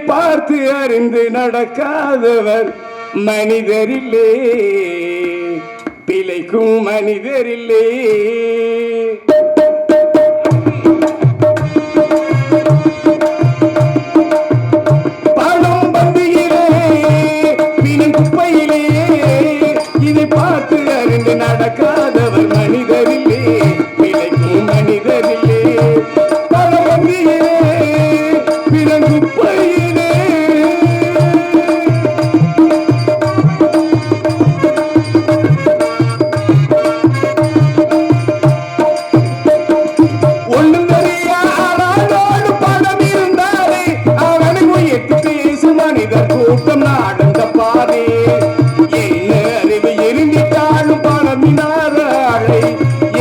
பார்த்து அறிந்து நடக்காதவர் மனிதரில்லே, பிழைக்கும் மனிதரில்லே. பணம் பந்தியிலே பிணம் குப்பையிலே, இதை பார்த்து அறிந்து நடக்காதவர் மனிதரில்லே, பிழைக்கும் மனிதரில்லே. பணம் பந்தியிலே பிணம் குப்பையிலே, ஒண்ணும் தெரியாதோடு பணம் இருந்தாலே அவனுக்கு எட்டு பேசு மனிதர் கூட்டம் நாடந்த பாதே. என்ன அறிவு இருந்திட்டாலும் பணமினாத ஆளை,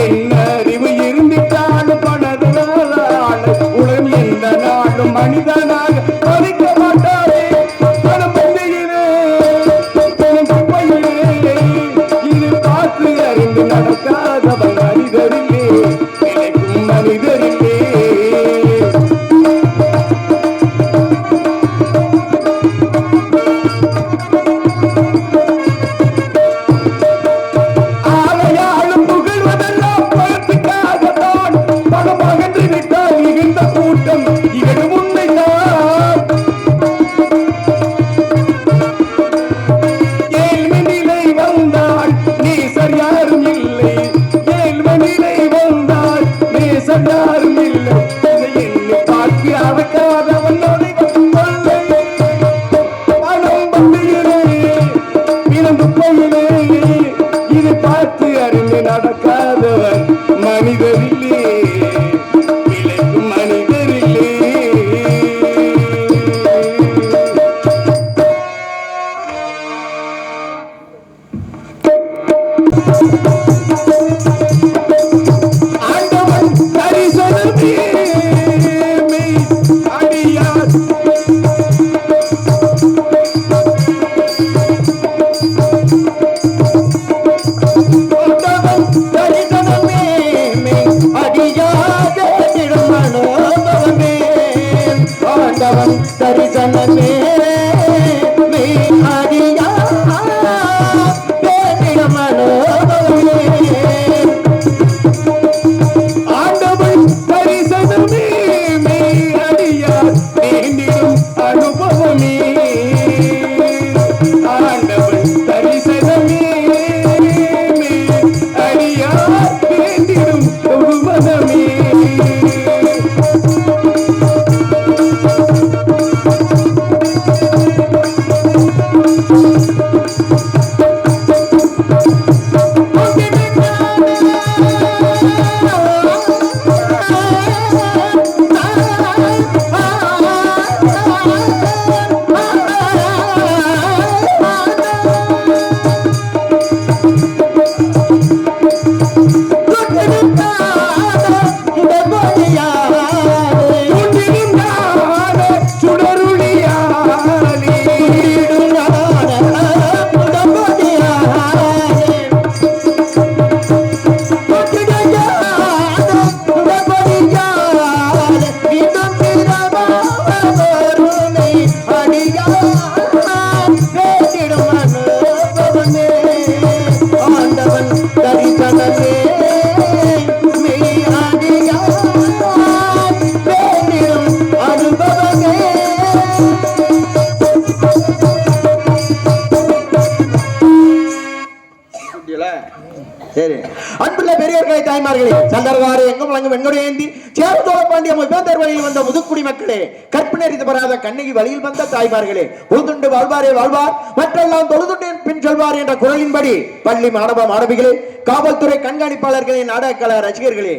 என்ன அறிவு இருந்திட்டாலும் பணத்தினாத ஆளை உடன் எந்த நாளும் மனிதனாக மதிக்க மாட்டாரே. பணம் பந்தியிலே பணம் குப்பையிலே, இது பார்த்து அறிந்து நடக்காதவன் மனிதரில்லே, பிழைக்கும் மனிதரில்லே. ஆலையாளும் புகழ்வதெல்லாம் பணத்துக்காகத்தான், பணம் அகன்று விட்டால் இகழ்ந்த கூட்டம் இகழும் உண்மைதான். ஏழ்மை நிலை வந்தால் நேசர் யாரும் இல்லை, ஏழ்மை நிலை வந்தால் நேசர் யாரும் இல்லை. இதை எண்ணி பார்த்து அடக்காதவன் நொடிகள் கொள்ளை. பணம் பந்தியிலே பிணம் குப்பையிலே, இதை பார்த்து அறிந்து நடக்காதவன் மனிதரில்லே, பிழைக்கும் மனிதரில்லே. ஆண்டவன் தரிசனமே மெய் அடியார், ஆண்டவன் தரிசனமே மெய் அடியார் கேட்டிடும் மனோபவமே. ஆண்டவன் தரிசனமே மெய் அடியார் கேட்டிடும் மனோபவமே. ஆண்டவன் தரிசனமே மெய் அடியார் வேண்டிடும் அனுபவமே. ஆண்டவன் தரிசனமே மெய் அடியார் வேண்டிடும் அனுபவமே. அன்புள்ள பெரியவர்களை, தாய்மார்களே, சந்தர்வாறு எங்கும் வழங்கும் வெண்கொடையேந்தி சேரதோட பாண்டிய பேந்தர் வழியில் வந்த முதுக்குடி மக்களே, கற்பினறிந்து பெறாத கண்ணகி வழியில் வந்த தாய்மார்களே, உழுதுண்டு வாழ்வாரே வாழ்வார் மற்றெல்லாம் தொழுதுண்டு பின் சொல்வார் என்ற குரலின்படி பள்ளி மாணவ மாணவிகளே, காவல்துறை கண்காணிப்பாளர்களே, நாடக கலா ரசிகர்களே,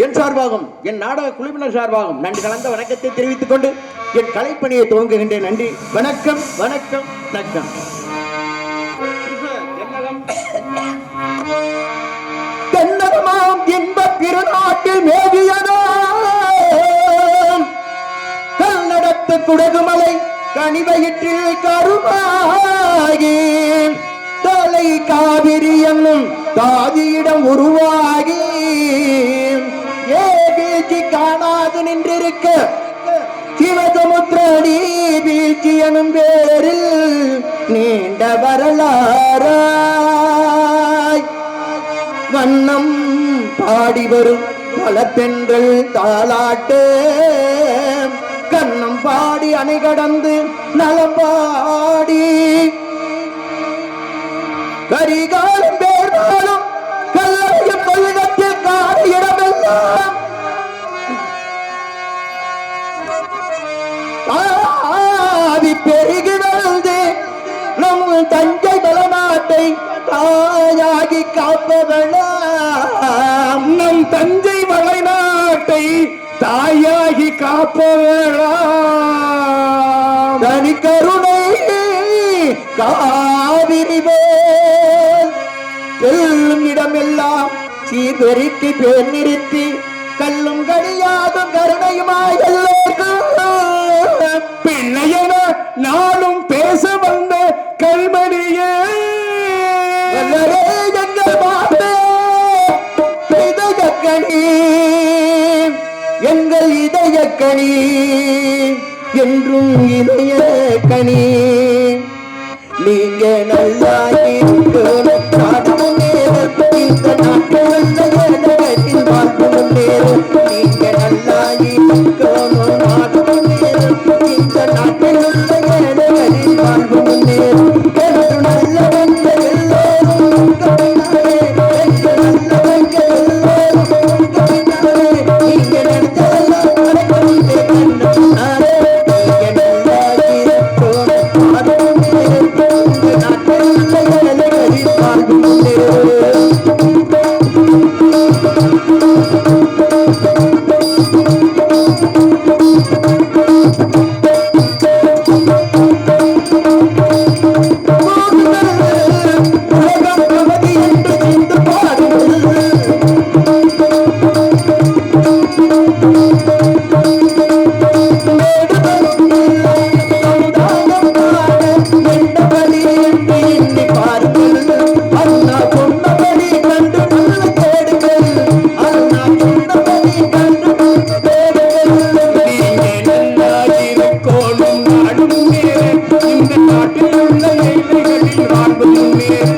என் சார்பாகும் என் நாடக குழுவினர் சார்பாகும் நன்றி கலந்த வணக்கத்தை தெரிவித்துக் கொண்டு என் கலைப்பணியை துவங்குகின்றேன். நன்றி, வணக்கம், வணக்கம், வணக்கம். தென்னகமாம் இன்ப திருநாட்டில் மேவியதோ கல்நடத்து குடகுமலை கனிவயிற்றில் கருமாகி தலை காவிரி என்னும் தாதியிடம் உருவாகி ஏகேச்சி காணாது நின்றிருக்க சிவசமுத்திரடி வீழ்ச்சி எனும் பேரில் நீண்ட வரலாறாய் வண்ணம் பாடி வரும் பல பெண்கள் தாளாட்டு கண்ணம் பாடி அணை கடந்து நலம் பாடி கரிகாலம் பேர்வாலும் கல்லறையும் கொள்ளிடத்தில் காடு இடமெல்லாம் ஆதி பெருகி வளர்ந்து நம் தஞ்சை பலநாட்டை தாயாகி காப்பவளாம் நம் தஞ்சை வளைநாட்டை தாயாகி காப்பவளாம் தனி கருணை காவிரி போல் செல்லும் இடமெல்லாம் சீர்பெருக்கி பேர் நிறுத்தி கல்லும் கனியாதும் கருணையுமாய் எல்லோருக்கும் பிள்ளையன நாளும் பேச வந்த கல்மணியே எங்கள் மாதே இதயக்கணி எங்கள் இதயக்கணி என்றும் இதய கனி நீங்க நல்லா இருக்கணும் நாடு முன்னேறும் இந்த நாட்டு ஏழைகளின் வாழ்வு முன்னேறும் நீங்க நல்லா இருக்கணும் நாடு முன்னேறும் இந்த நாட்டில் உள்ள ஏழைகளின் வாழ்வு முன்னேறும் என்று நல்லவங்க எல்லோரும் பின்னாலே என்று நல்லவங்க எல்லோரும் பின்னாலே நீங்க நினைச்சதெல்லாம் நடக்கும் நாளே நீங்க நல்லா இருக்கணும் நாடு முன்னேறும் இந்த நாட்டில் உள்ள ஏழைகளின் வாழ்வு முன்னேறும்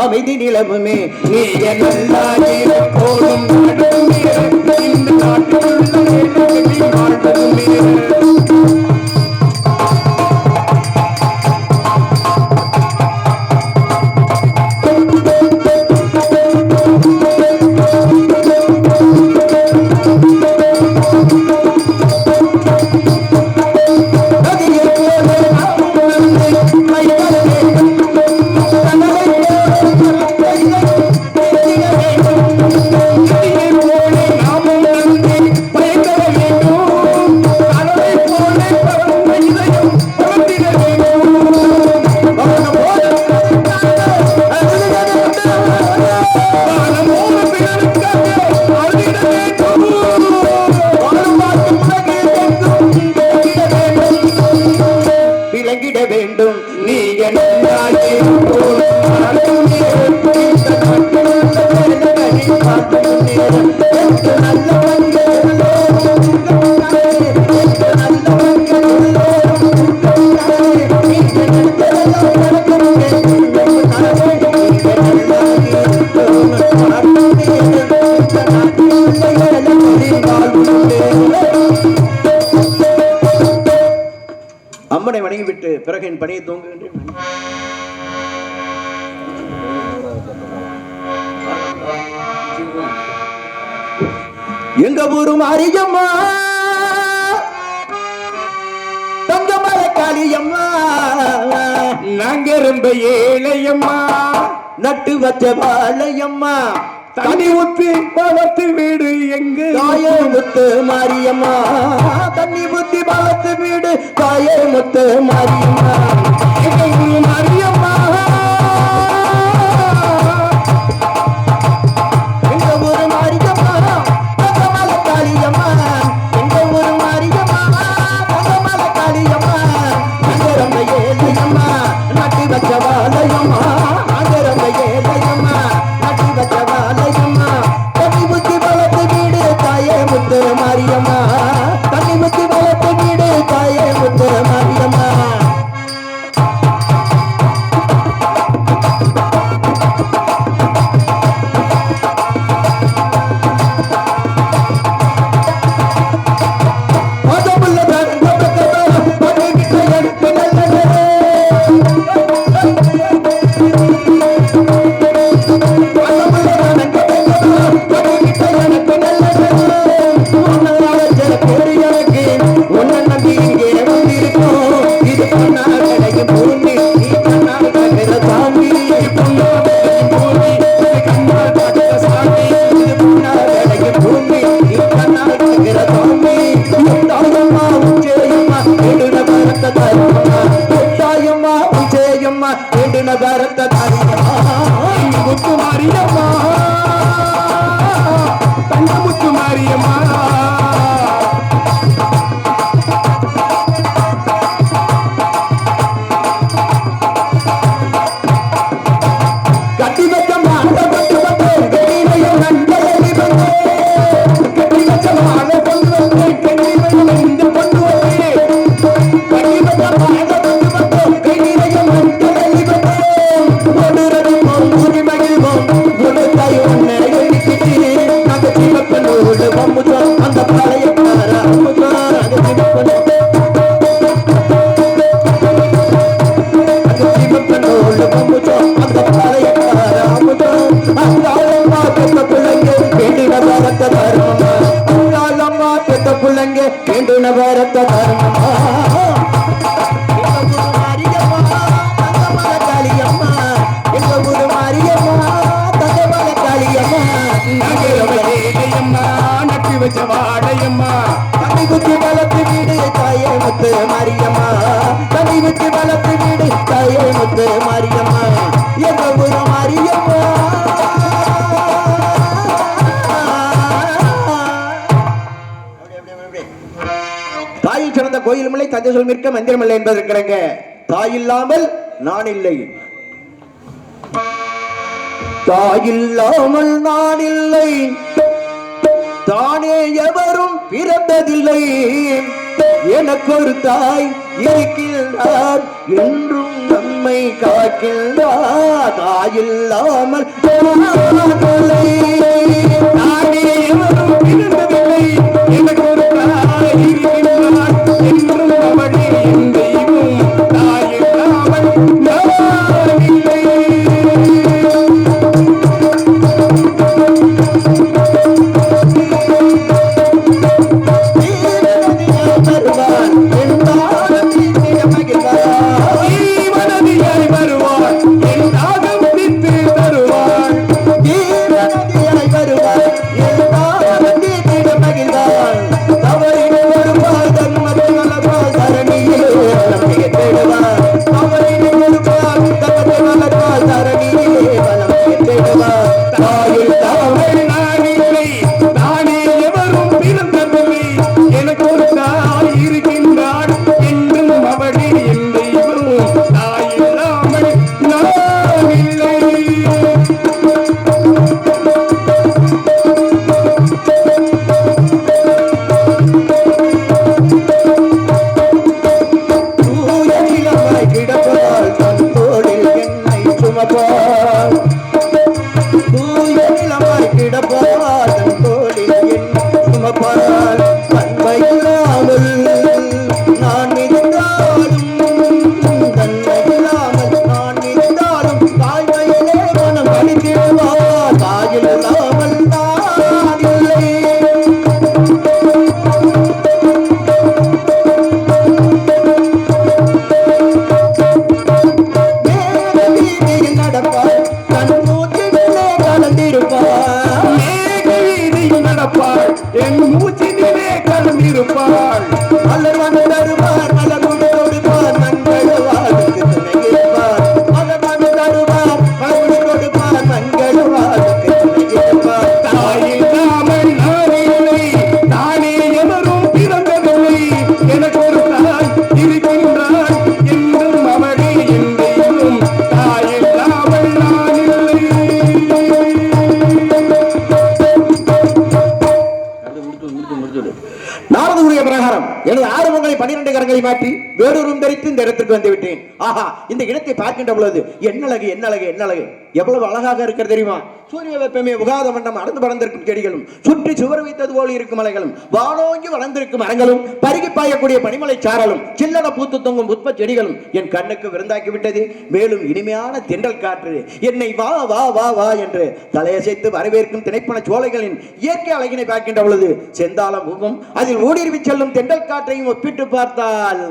அமைதி நிலவுமே நீங்க நல்லா இருக்கணும் நடுமே இந்த நாட்டில் உள்ள ஏழைகளின் வாழ்வுமே விளங்கிட வேண்டும் நீங்க அம்மனை வணங்கிவிட்டு பிறகு என் பணியை தூங்குகின்றேன். எங்க ஊரு மாரியம்மா தங்கமல காளியம்மா நாங்க ரொம்ப ஏழையம்மா நட்டு வச்ச வாழையம்மா தண்ணி ஊத்தி வளர்த்து வீடு எங்க தாயே முத்து மாரியம்மா தண்ணி ஊத்தி வளர்த்து வீடு தாயே முத்து மாரியம்மா எங்க ஊரு மாரியம்மா எங்க ஊரு மாரியம்மா தங்கமல காளியம்மா எங்க ஊரு மாரியம்மா தங்கமல காளியம்மா நாங்க ரொம்ப ஏழையம்மா நட்டு வச்ச வாழையம்மா நாங்க ரொம்ப ஏழையம்மா நட்டு வச்ச வாழையம்மா தண்ணி ஊத்தி வளர்த்து வீடு தாயே முத்து மாரியம்மா தண்ணி ஊத்தி வளர்த்து வீடு தாயே முத்து மாரியம்மா பரத்த முத்து மாரியம்மா தங்க முத்து மாரியம்மா கட்டி வச்ச மாலை கொண்டு வந்தேன் கட்டிலையும் நண்பழகி வந்தேன் கட்டி வச்ச மாலை கொண்டு வந்து கையிலையும் நெஞ்சு கொண்டு வந்து கட்டி வச்ச மாலை கொண்டு வந்தேன் கையிலையும் நண்பழகி வந்தேன் ஒடுரதும் ஊதி மகிழ்வோம் ஒரு தாய் உன்னை எண்ணிக்கிட்டு நாங்க சிவப்பனோடு வம்புதோம் அந்த பழைய கார அமுதோம் நாங்க சிவப்பனோடு வம்புதோம் அந்த பழைய கார அமுதோம் அங்காளம்மா பெத்த பிள்ளைங்க வேண்டின வரத்த தருமமா அங்காளம்மா பெத்த பிள்ளைங்க வேண்டின வரத்த தருமமா எங்க ஊரு மாரியம்மா தங்கமல காளியம்மா நாங்க ரொம்ப ஏழையம்மா நட்டு வச்ச வாழையம்மா தண்ணி குத்தி வளர்த்து வீடு தாயே முத்து மாரியம்மா தண்ணி குத்தி வளர்த்து வீடு தாயே முத்து மாரியம்மா எங்க ஊரு மாரியம்மா தாயில் சிறந்த கோயிலும் இல்லை தந்தை சொல் மிக்க மந்திரம் இல்லை என்பதற்கிடங்க தாய் இல்லாமல் நான் இல்லை தாயில்லாமல் நான் இல்லை தானே எவரும் பிறந்ததில்லை எனக்கு ஒரு தாய் இருக்கின்றார் என்றும் நம்மை காக்கின்றார் தாயில்லாமல் நானே எவரும் பிறந்ததில்லை எனக்கு ஒரு தாய் இருக்கின்றார் என்றும் அவளே என் தெய்வம் தாயில்லாமல் நான் இல்லை ஜீவனதியாய் வருவார் என் தாகம் தீர்த்து தருவார் 12 கரங்களை மாற்றி வேறொரு தரித்து இந்த இடத்திற்கு வந்து விட்டேன். ஆஹா, இந்த இடத்தை பார்க்கின்ற பொழுது என்னழகு என்னழகு என்னழகு, எவ்வளவு அழகாக இருக்கிறது தெரியுமா? சூரிய வெப்பமே உகாத வண்ணம் அடர்ந்து படர்ந்திருக்கும் செடிகளும், சுற்றி சுவர் வைத்தது போல் இருக்கும் மலைகளும், வானோங்கி வளர்ந்திருக்கும் மரங்களும், பருகி பாயக்கூடிய பனிமலை சாரலும், சில்லன பூத்து தொங்கும் புஷ்ப செடிகளும் என் கண்ணுக்கு விருந்தாக்கி விட்டது. மேலும் இனிமையான தென்றல் காற்று என்னை வா வா வா வா என்று தலையசைத்து வரவேற்கும் திணைப்பன சோலைகளின் இயற்கை அழகினை பார்க்கின்ற பொழுது செந்தாள பூவும் அதில் ஊடுருவி செல்லும் தென்றல் காற்றையும் ஒப்பிட்டு பார்த்தால்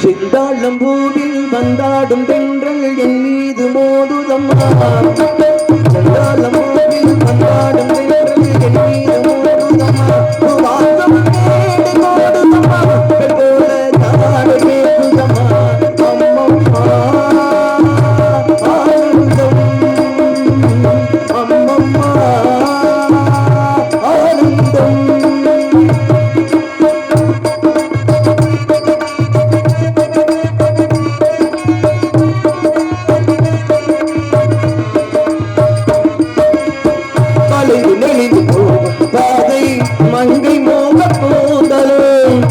சிந்தாளம் பூவில் வந்தாடும் தென்றல் என் மீது மோதுதம்மா. சிந்தாளம் பூவில் வந்தாடும் தென்றல் என் மீது மோதுதம்மா. வாசம் தேடி மோதுதம்மா, போல தாடு கேட்குதம்மா. அம்மம்மா ஆனந்தம், அம்மம்மா ஆனந்தம். மங்கை மோக போதலும்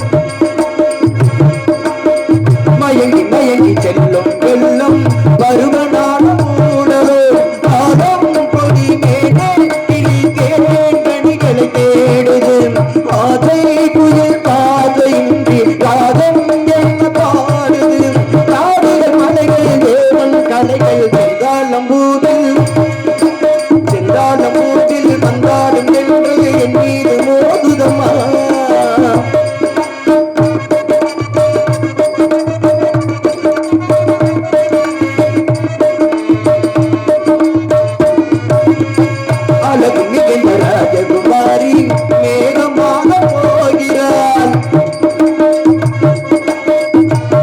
மயங்கி மயங்கி செல்லும் வெள்ளம் பருவனான மூடலும் ஆதம் கொடி மேலே கிளி தேடிகளை தேடுது ஆதை புயல் பாதையின்றி ராகம் என்ன பாடுது காடுகள் மலைகள் தேவன் கலைகள் செந்தாளம்பூதல் செந்தாளம்பூதில் வந்தாடும் என்று என் மீது மோதுதம்மா. அழகு மிகுந்த ராஜகுமாரி மேகமாக போகிறாள்.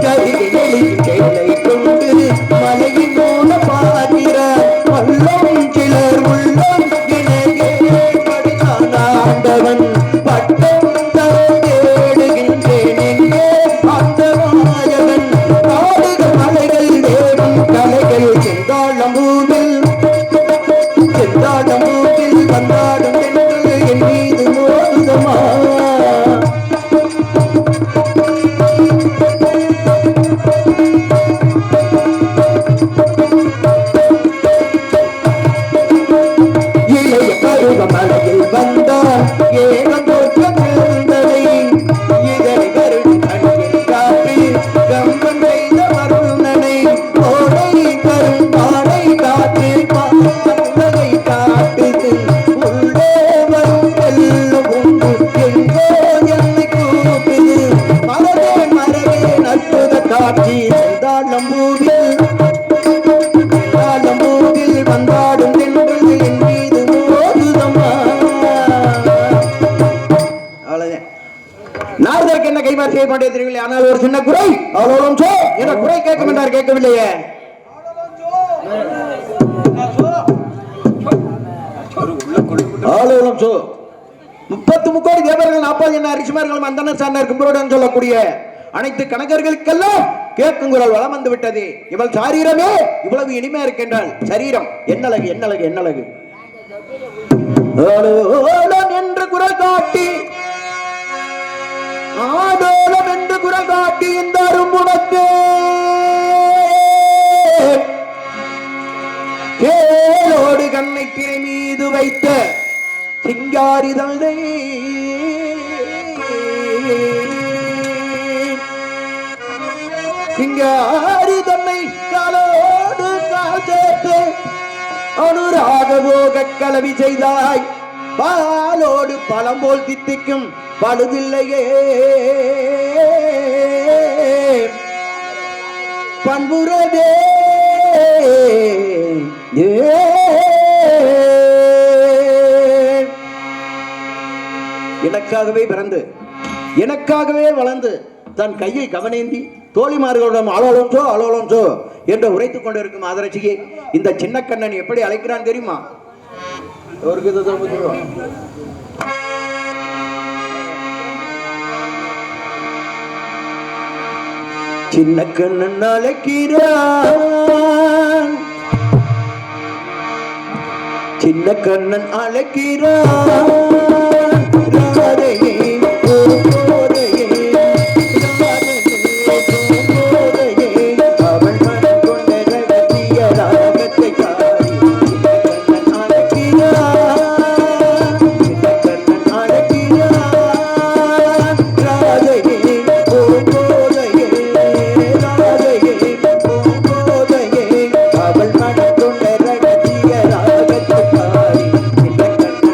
கரிகளில் செயலை கொண்டு மலையின் மூல பார்க்கிறார். வல்லம் சிலர் உள்ளம் இணையே படித்தான் ஆண்டவன் பட்டம் தர தேடுகின்றேன் எங்கே அந்த நாயகன். காடுகள் மலைகள் தேடும் கலைகள் செந்தாளம்பூவில் செந்தாளம்பூவில் வந்தாடும் என்று என் மீது மோதுதம்மா. இளைய பருவ மலையில் வந்தால் ஏகம் தோற்றம் இருந்ததை இதனை வருடும் கண்ணில் காப்பி கம்பன் செய்த மருணனை கோடை கரும் பாடை காற்று பாடை காட்டுது உள்ளே வரும் வெள்ளம் உண்டு எங்கோ என்னை கூப்பிது மலரே மரவே நற்புத காட்சி செந்தாளம்பூவில் செந்தாளம்பூவில் வந்தாடும் தென்றல் என் மீது மோதுதம்மா. அவ்வளவுதான். நாரதருக்கு என்ன கைமாறு செய்ய மாட்டே தெரியவில்லை. ஆனால் ஒரு சின்ன குறை அவ்வளோலும் சோ என்ற குறை கேட்கும் என்றார், கேட்கவில்லையே. ஆளோலம் சோ 30 தேவர்கள் 40 என்ன ரிஷிமார்கள் அந்தனர் சார்ந்தார் கும்பருடன் சொல்லக்கூடிய அனைத்து கணக்கர்களுக்கெல்லாம் கேட்கும் குரல் வளம் வந்து விட்டது. இவள் சாரீரமே இவ்வளவு இனிமையா இருக்கின்றாள். சரீரம் என்னழகு என்னழகு என்னழகு. ஆடோலம் என்று குரல் காட்டி ஆடோலம் என்று குரல் காட்டி இந்த அரும்புணத்தே கேளோடு கண்ணை திரை மீது வைத்த சிங்காரி தந்தை சிங்காரி தன்னை காலோடு கால் சேர்த்து அனுராக போக கலவி செய்தாய். பாலோடு பழம் போல் தித்திக்கும் பழுதில்லையே பண்புறதே எனக்காகவே பிறந்து எனக்காகவே வளர்ந்து தன் கையை கவனேந்தி தோழிமார்களுடன் அலோலோஞ்சோ அலோலோஞ்சோ என்று உரைத்துக் கொண்டிருக்கும் ஆதரட்சியை இந்த சின்ன கண்ணன் எப்படி அழைக்கிறான் தெரியுமா? சின்ன கண்ணன் அழைக்கிறான், சின்ன கண்ணன் அழைக்கிறான் ராதையே பூங்கோதையே, ராதையே பூங்கோதையே, அவள் மனம் கொண்ட ரகசிய ராகத்தை காரி சின்ன கண்ணன் அழைக்கிறான், சின்ன கண்ணன் அழைக்கிறான் ராதையே பூங்கோதையே, ராதையே பூங்கோதையே, அவள் மனம் கொண்ட ரகசிய ராகத்தை காரி சின்ன கண்ணன்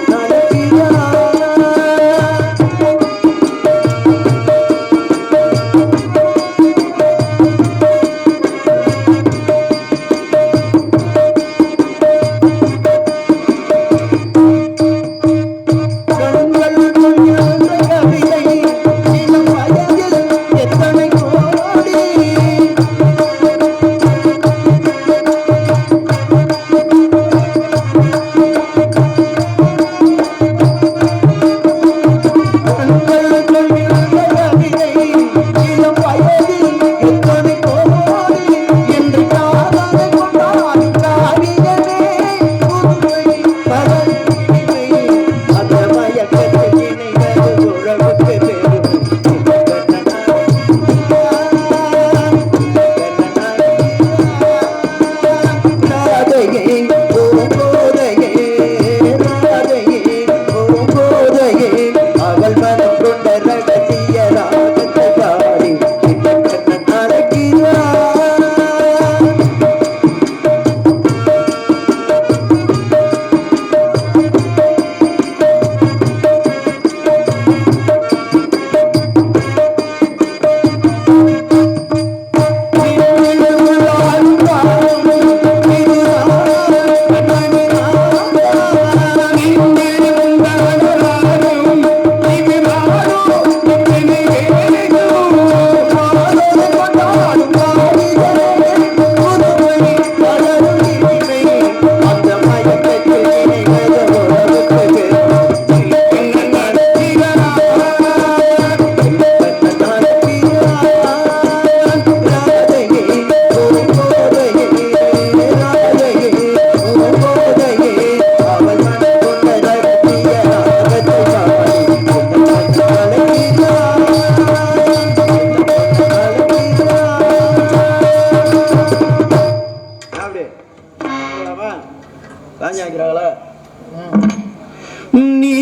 நீ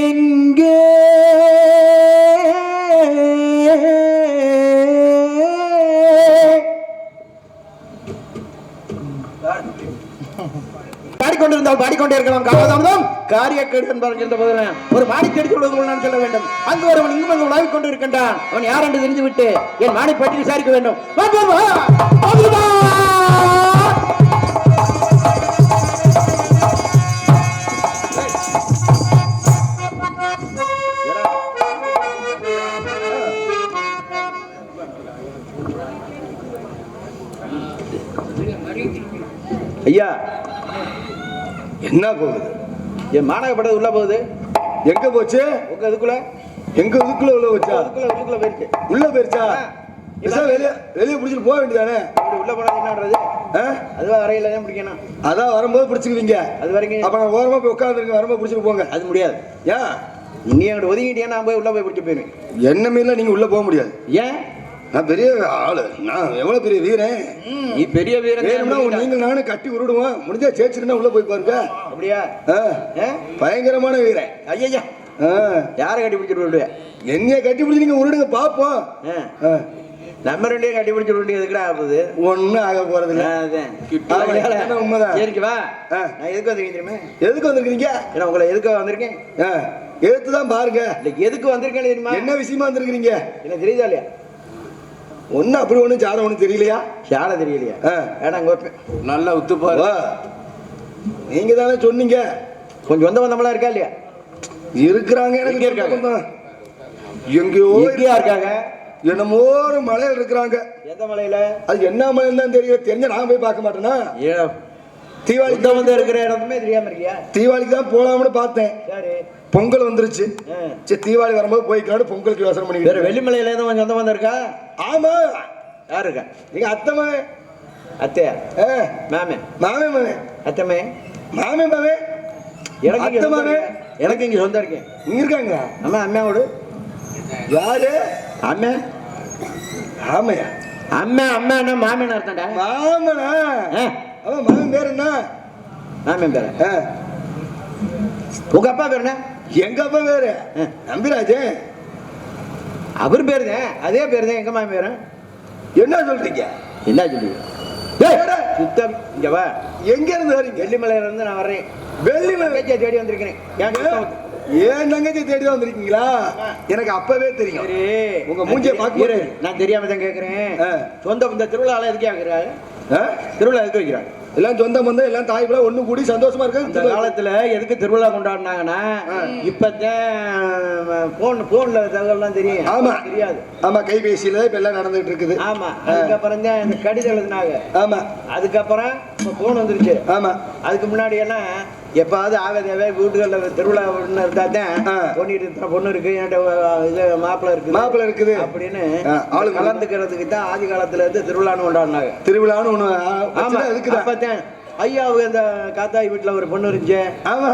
எங்கே பாடிக்கொண்டிருந்தால் பாடிக்கொண்டே இருக்கலாம். காலதாமதம் காரியக்கேடு என்பார்கள். ஒரு மாடி கெடுத்து விடுவதற்கு நான் சொல்ல வேண்டும். அங்கு ஒருவன் இங்கும் அங்கு உலாவிக் கொண்டு இருக்கின்றான். அவன் யார் என்று தெரிந்துவிட்டு என் மானை பற்றி விசாரிக்க வேண்டும். ஐயா, என்ன போகுது? என் மாநகப்பட்டது உள்ள போகுது. எங்க போச்சு? உங்க இதுக்குள்ள. எங்க இதுக்குள்ள உள்ள வச்சா? இதுக்குள்ள போயிருக்கு. உள்ள போயிருச்சா? வெளியே பிடிச்சிட்டு போக வேண்டியதானே? உள்ள போனா என்னன்றது? அதுவா அறையில தான் பிடிக்கணும். அதான் வரும்போது பிடிச்சிக்குவீங்க. அது வரைக்கும் அப்ப நான் ஓரமா போய் உட்காந்துருங்க. வரும்போது பிடிச்சிட்டு போங்க. அது முடியாது. ஏன்? நீ அங்கிட்ட ஒதுங்கிட்டியா நான் போய் உள்ள போய் பிடிக்க போயிருவேன். என்ன மீன்ல நீங்க உள்ள போக முடியாது. ஏன்? நான் பெரிய ஆளு. நான் எவ்வளவு பெரிய வீரன். நீ பெரிய வீரன். நீங்க நானும் கட்டி உருடுவோம். முடிஞ்சா சேச்சிருந்தா உள்ள போய் பாருங்க. அப்படியா? பயங்கரமான வீரன். ஐயா, யாரை கட்டி பிடிச்சிட்டு விடுவேன்? என்னைய கட்டி பிடிச்சி நீங்க உருடுங்க பாப்போம். நம்ம ரெண்டையும் கட்டி பிடிச்சிட்டு விட்டு எதுக்குடா ஆகுது? ஒன்னும் ஆக போறது இல்லை. உண்மைதான். சரிக்கு வா. நான் எதுக்கு வந்திருக்கேன் தெரியுமா? எதுக்கு வந்திருக்கீங்க? ஏன்னா உங்களை எதுக்கு வந்திருக்கேன்? எடுத்துதான் பாருங்க. இல்ல எதுக்கு வந்திருக்கேன் தெரியுமா? என்ன விஷயமா வந்திருக்கீங்க? என்ன தெரியுதா இல்லையா? ஒன்னும் அப்படி ஒண்ணும் சாரம் ஒண்ணும் தெரியலையா? சாலை தெரியலையா? ஏன்னா அங்க நல்லா உத்து பாரு. நீங்க தானே சொன்னீங்க. கொஞ்சம் வந்தவங்களா இருக்கா இல்லையா? இருக்கிறாங்க. எனக்கு இருக்காங்க. எங்கேயோ இருக்காங்க. என்னமோ ஒரு மலையில இருக்கிறாங்க. எந்த மலையில? அது என்ன மலைன்னு தான் தெரியும். தெரிஞ்ச நான் போய் பார்க்க மாட்டேனா? தீபாவளிக்கு வந்து இருக்கிற இடத்துமே தெரியாம இருக்கியா? தீபாவளிக்கு தான் போலாம்னு பார்த்தேன். சரி, பொங்கல் வந்துருச்சு. சரி, தீபாவளி வரும்போது போய்க்கலான்னு பொங்கலுக்கு யோசனை பண்ணிக்கிட்டு. வெள்ளிமலையில ஏதோ கொஞ்சம் சொந்த வந்திருக்கா? ஆமா, யாரு இருக்கா? எங்க அத்தை மகன். அத்தையா? ஆ, மாமே மாமே மகன். அத்தமே மாமே மகன். எனக்கு இங்க அத்தை சொந்தம் மாமே. இருக்கு. எனக்கு இங்க சொந்தம் இருக்கேன். இங்க இருக்காங்க. அம்மா அம்மாவோடு யாரு? அம்மா ஆமையா? அம்மா அம்மா மாமன் அர்த்தம்டா. மாமனா? ஆ, அவன் மாமன் பேர் என்ன? மாமன் பேர. ஆ, உங்க அப்பா பேர் என்ன? எங்க அப்பா பேரு நம்பிராஜே. அவர் பேரு தான், அதே பேரு தான் எங்க மாமன் பேரு. என்ன சொல்றீங்க? என்ன சொல்லுங்க? சுத்தம் இங்க வா. எங்க இருந்து வரீங்க? வெள்ளிமலையில இருந்து நான் வர்றேன். வெள்ளிமலை. தங்கச்சியை தேடி வந்திருக்கிறேன். ஏன் சுத்தம்? ஏன் தங்கச்சி தேடி வந்திருக்கீங்களா? எனக்கு அப்பவே தெரியும். சரி, உங்க மூஞ்சிய பாக்குறேன். நான் தெரியாம தான் கேக்குறேன். ஆ. சொந்த இந்த திருவிழால எதுக்கு கேக்குறாங்க? ஆ? திருவிழா எதுக்கு வைக்கிறாங்க? எல்லாம் சொந்த பந்தம் எல்லாம் தாய் பிள்ளை ஒண்ணு கூடி சந்தோஷமா அந்த இருக்கு. காலத்துல எதுக்கு திருவிழா கொண்டாடினாங்கன்னா இப்பதான் போன்ல தகவல்லாம் தெரியும். ஆமா. தெரியாது. ஆமா, கைபேசியில இப்ப எல்லாம் நடந்துட்டு இருக்குது. ஆமா, அதுக்கப்புறம் தான் இந்த கடிதம் எழுதினாங்க. ஆமா அதுக்கப்புறம் இப்ப போன் வந்துருச்சு. ஆமா. அதுக்கு முன்னாடி எல்லாம் எப்பாவது ஆகதேவே வீட்டுகள்ல திருவிழா இருந்தா தான் பொண்ணு இருக்கு, இது மாப்பிள்ளை இருக்குது அப்படின்னு ஆளு கலந்துக்கிறதுக்கு தான் ஆதி காலத்துல இருந்து திருவிழான்னு கொண்டாடினாங்க. திருவிழான்னு ஒண்ணு. ஆமா, அப்பதான் ஐயாவுக்கு அந்த காத்தாய் வீட்டுல ஒரு பொண்ணு இருந்துச்சு. ஆமா.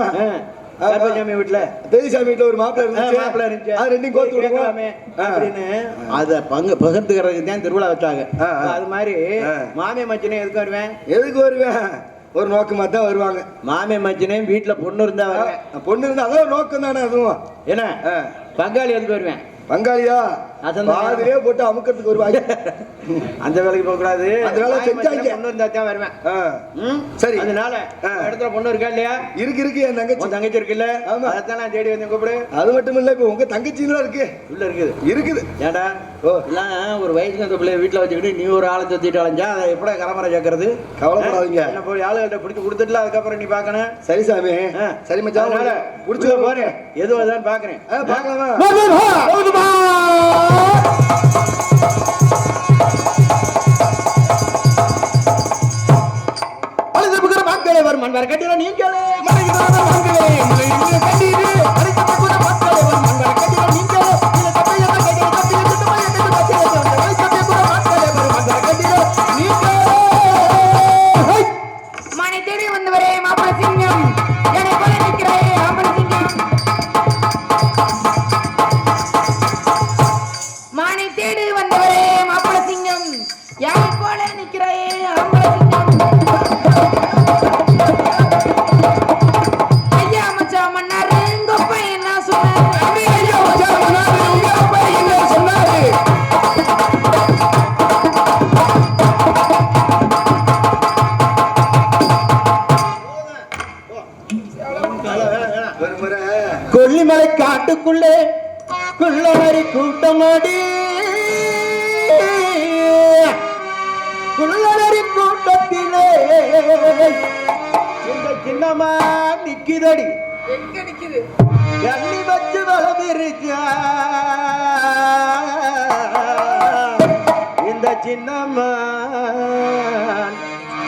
கருப்பசாமி வீட்டுல பெரியசாமி வீட்டுல ஒரு மாப்பிள்ளை இருந்துச்சு. அது ரெண்டையும் கோத்து கேட்கலாமே அப்படின்னு அத பகிர்ந்துக்கிறதுக்கு தான் திருவிழா வச்சாங்க. அது மாதிரி மாமே மச்சனே எதுக்கு வருவேன்? எதுக்கு வருவேன்? ஒரு நோக்கமா தான் வருவாங்க. மாமே மச்சனே வீட்டுல பொண்ணு இருந்தா வருவேன். பொண்ணு இருந்தா அதான் ஒரு நோக்கம் தானே. அதுவும் என்ன பங்காளி எதுக்கு வருவேன்? பங்காளியா பாதிலே போட்டு அமுக்கிறதுக்கு வருவாங்க. அந்த வேலைக்கு போக கூடாது. அந்த வேலை செஞ்சாங்க. பொண்ணு இருந்தா தான் வருவேன். சரி, அதனால இடத்துல பொண்ணு இருக்கா இல்லையா? இருக்கு. என் தங்கச்சி இருக்குல்ல. அதான் நான் தேடி வந்து கூப்பிடு. அது மட்டும் இல்ல, இப்ப உங்க தங்கச்சிலாம் இருக்கு. உள்ள இருக்குது. ஏடா எல்லாம் ஒரு வயசுக்கு அந்த பிள்ளைய வீட்டுல வச்சுக்கிட்டு நீ ஒரு ஆளை சுத்திட்டு அலைஞ்சா அதை எப்படி கலமரை சேர்க்கறது? கவலைப்படாதீங்க. என்ன போய் ஆளுகிட்ட பிடிச்சி கொடுத்துட்டுல அதுக்கப்புறம் நீ பாக்கணும். சரி சாமி, சரி மச்சான், பிடிச்சத போறே எதுவும் அதான் பாக்குறேன். பாக்கலாமா? மக்களே வரும் மன்னர் கட்டில நீங்களே மனை தேடி வந்தவரே மாப்பிள சிங்கம், என்னை போல நிற்கிறாயே ஆம்பள சிங்கம். மனை தேடி வந்தவரே மாப்பிள சிங்கம், என்னை போல நிற்கிறாயே ஆம்பள சிங்கம். ஐயா மச்சா மன்னாரு கொப்பை என்ன சொன்னாரு? ஐயா மச்சா மன்னாரு கொப்பை என்ன சொன்னாரு? கொல்லிமலை காட்டுக்குள்ளே குள்ளநரி கூட்டமாடி குள்ளநரி கூட்டத்திலே இந்த சின்னமா நிக்குதடி. எங்க நிக்குது? கண்ணி வச்சு வளர்ந்துருச்சா இந்த சின்னம்மா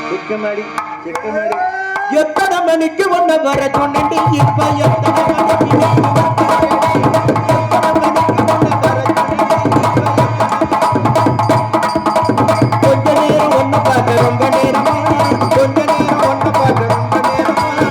சிக்குமடி எத்தனை மணிக்கு ஒன்ன வர சொன்னி இப்ப எத்தனை மணிக்கு கொஞ்ச நேரம் ஒண்ணு பார்க்க ரொம்ப நேரமா, கொஞ்ச நேரம் ஒண்ணு பார்க்க ரொம்ப நேரமா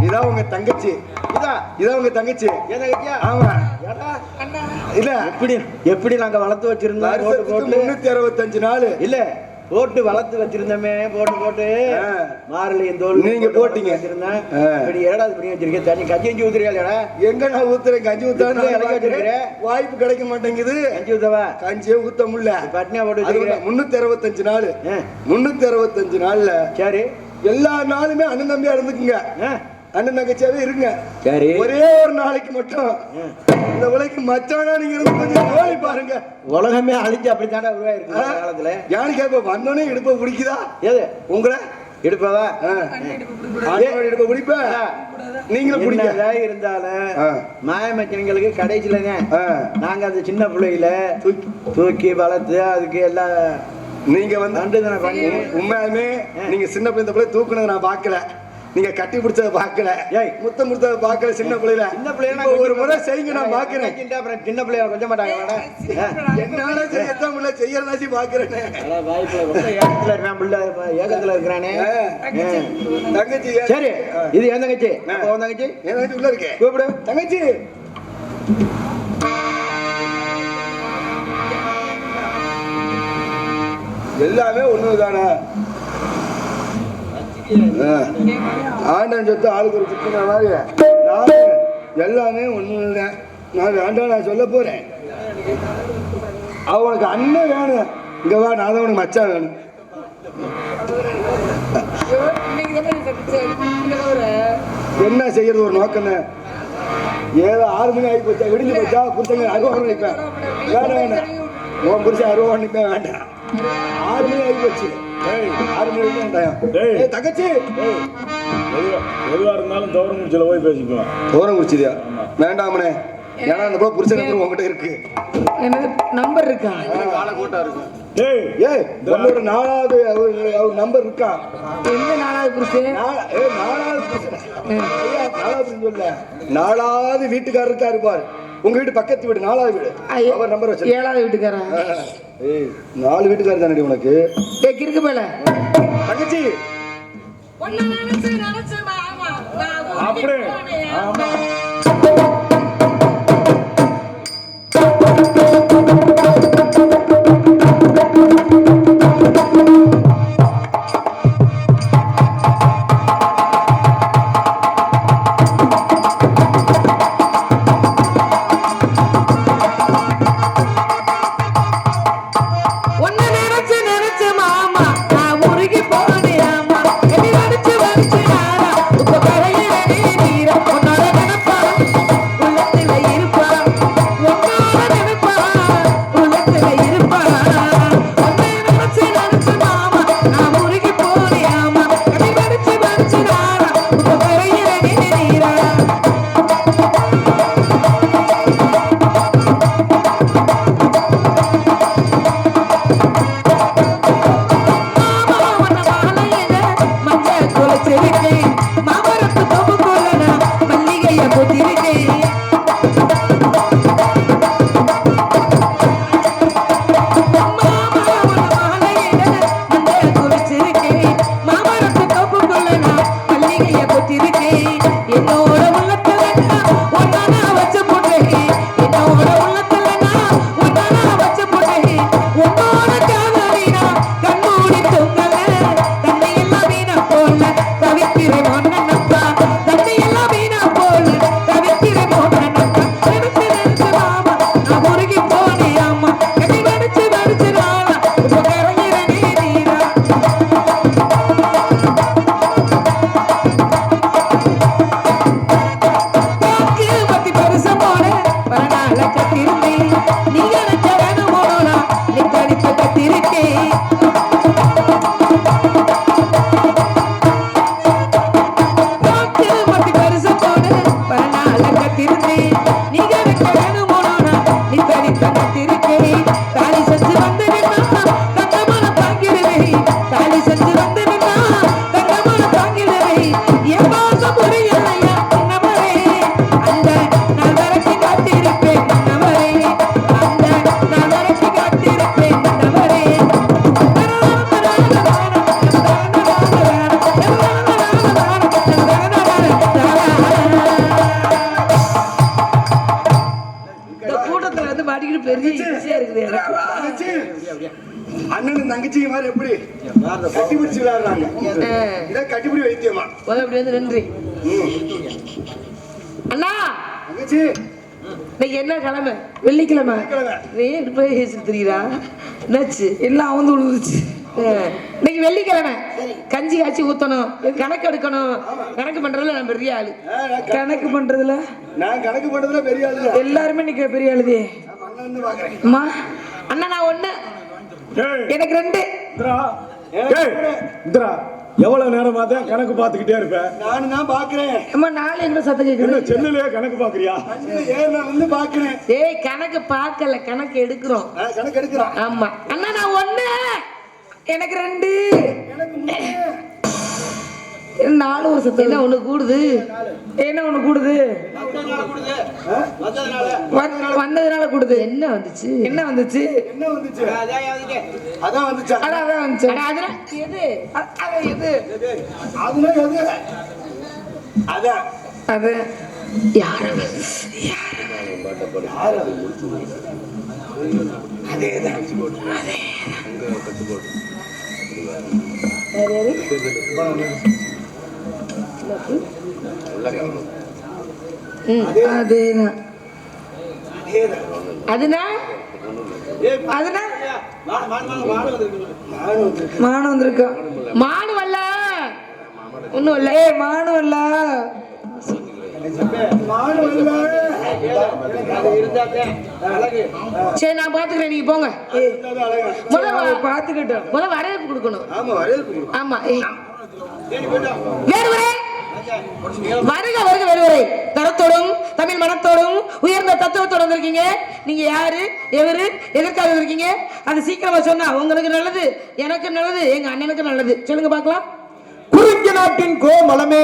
இதான் உங்க தங்கச்சி. இதான் உங்க தங்கச்சி. ஆமா. இல்ல எப்படி நாங்க வளர்த்து வச்சிருந்தோம்? 365 நாள் இல்ல போட்டு வளர்த்து வச்சிருந்தோமே. போட்டு மாரலையும் தோல் நீங்க போட்டீங்க. இப்படி ஏடாது பண்ணி வச்சிருக்கேன். தண்ணி கஞ்சி ஊத்துறியா? எங்க நான் ஊத்துறேன்? கஞ்சி ஊத்தான்னு வாய்ப்பு கிடைக்க மாட்டேங்குது. கஞ்சி ஊத்தவா? கஞ்சியே ஊத்த முடியல. பட்னியா போட்டு வச்சிருக்கேன். 365 நாள். 365 நாள்ல சரி எல்லா நாளுமே அண்ணன் தம்பியா இருந்துக்குங்க. அண்ணன் தங்கச்சியாவே இருங்க. சரி, ஒரே ஒரு நாளைக்கு மட்டும் இந்த உலகம் மச்சானா நீங்க இருந்து கொஞ்சம் தோழி பாருங்க. உலகமே அழிஞ்சு அப்படித்தானே உருவாயிருக்கு காலத்துல. யானு கேப்ப வந்தோடனே இடுப்ப பிடிக்குதா? எது உங்களை எடுப்பவா ஆண்டவன் இடுப்பை பிடிப்ப நீங்களும் பிடிக்க என்னதான் இருந்தாலும் மாயமக்கினங்களுக்கு கடைசியில நாங்க அந்த சின்ன பிள்ளையில தூக்கி வளர்த்து அதுக்கு எல்லாம் நீங்க வந்து நன்றிதனை பண்ணி உண்மையாலுமே நீங்க சின்ன பிள்ளை தூக்குனதை நான் பார்க்கல, நீங்க கட்டி பிடிச்சதை பார்க்கல, முத்தம் கொடுத்ததை பார்க்கல. சின்ன பிள்ளைல ஒரு முறை செய்யுங்க, நான் பாக்குறேன். அப்புறம் சின்ன பிள்ளைய கொஞ்சம் மாட்டாங்க என்னால செய்யத்தான் பிள்ளை செய்யறதாச்சு பாக்குறேன். ஏகத்துல இருக்கிறானே தங்கச்சி. சரி, இது என் தங்கச்சி. தங்கச்சி என் தங்கச்சி உள்ள இருக்கேன், கூப்பிடு தங்கச்சி. எல்லாமே ஒண்ணுதானே. ஆண்டன் சொத்து ஆளுக்கு ஒரு சுத்தின மாதிரி எல்லாமே ஒண்ணு இல்லை. நான் வேண்டாம், நான் சொல்ல போறேன். அவனுக்கு அண்ணன் வேணும். இங்க வா, நான் தான் உனக்கு மச்சான் வேணும். என்ன செய்யறது, ஒரு நோக்கம். ஏதோ 6 மணி ஆகி போச்சா, விடிஞ்சு போச்சா, புருஷங்க அருவா நிற்பேன். வேண்டாம் வேண்டாம், உன் புருஷன் அருவா நிற்பேன், வேண்டாம். 6 மணி ஆகி போச்சு. 6 மணி வரைக்கும் தங்கச்சி எதுவா இருந்தாலும் தோரங்குறிச்சியில போய் பேசிக்குவோம். தோரங்குறிச்சியா? வேண்டாமனே, ஏன்னா அந்த போல புருஷன் நம்பர் உங்ககிட்ட இருக்கு. எனக்கு நம்பர் இருக்கா? கால கூட்டா இருக்கும். உன்னோட 4வது அவர் நம்பர் இருக்கா? எந்த 4வது புருஷன்? 4வது புருஷன். 4வது சொல்ல, 4வது வீட்டுக்காரர் இருக்கா இருப்பார். உங்க வீட்டு பக்கத்து வீடு 4வது வீடு, அவர் நம்பர் வச்சு 7வது வீட்டுக்காரா? 4 வீட்டுக்காரர் தானடி உனக்கு. இருக்கு மேல தங்கச்சி அப்படி ஆமா. அண்ணனும் தங்கச்சி மாதிரி எப்படி கட்டி பிடிச்சு விளையாடுறாங்க. இதான் கட்டிப்பிடி வைத்தியமா? நன்றி அண்ணா. தங்கச்சி இன்னைக்கு என்ன கிழமை? வெள்ளிக்கிழமை. தெரியுதா என்னாச்சு? எல்லாம் வந்து விழுந்துச்சு. இன்னைக்கு வெள்ளிக்கிழமை, கஞ்சி காய்ச்சி ஊத்தணும், கணக்கு எடுக்கணும். கணக்கு பண்றதுல நான் பெரிய ஆளு. கணக்கு பண்றதுல நான் கணக்கு பண்றதுல பெரிய ஆளு. எல்லாருமே இன்னைக்கு பெரிய ஆளுதே. அம்மா அண்ணா நான் 1, எனக்கு 2. எவ்வளவு நேரமா தான் கணக்கு பார்த்துக்கிட்டே இருப்பேன். நானும் தான் பாக்குறேன். அம்மா நாலு என்ன சத்தம் என்ன கேக்குது? சென்னையிலே கணக்கு பாக்குறியா? நான் வந்து பாக்குறேன். ஏய் கணக்கு பார்க்கல, கணக்கு எடுக்கிறோம். கணக்கு எடுக்கிறான். ஆமா அண்ணா நான் ஒண்ணு, எனக்கு ரெண்டு, நாலு ஒரு சத்தம். என்ன ஒண்ணு கூடுது? என்ன ஒண்ணு கூடுது? வந்ததுனால கூடுது. என்ன வந்துச்சு? என்ன வந்துச்சு? என்ன வந்துச்சு? அதான் வந்துச்சு. அதான் வந்துச்சு. அதெல்லாம் எது? அது எது? அதுனா எது? அதான் அது யார அதுனா மானு வந்திருக்கா? மானு வரல, ஒண்ணும் இல்ல. ஏ மானு வரல. சரி நான் பாத்துக்கிறேன், நீங்க போங்க. பாத்துக்கிட்டோம். முதல்ல வரவேற்பு கொடுக்கணும். ஆமா வேறுவரே வருக வருக வேறுவரை. தரத்தோடும் தமிழ் மனத்தோடும் உயர்ந்த தத்துவத்தோடு வந்திருக்கீங்க. நீங்க யாரு, எவரு, எதற்காக இருக்கீங்க? அது சீக்கிரமா சொன்னா உங்களுக்கு நல்லது, எனக்கு நல்லது, எங்க அண்ணனுக்கு நல்லது. சொல்லுங்க பாக்கலாம். குறிஞ்சி நாட்டின் கோமலமே,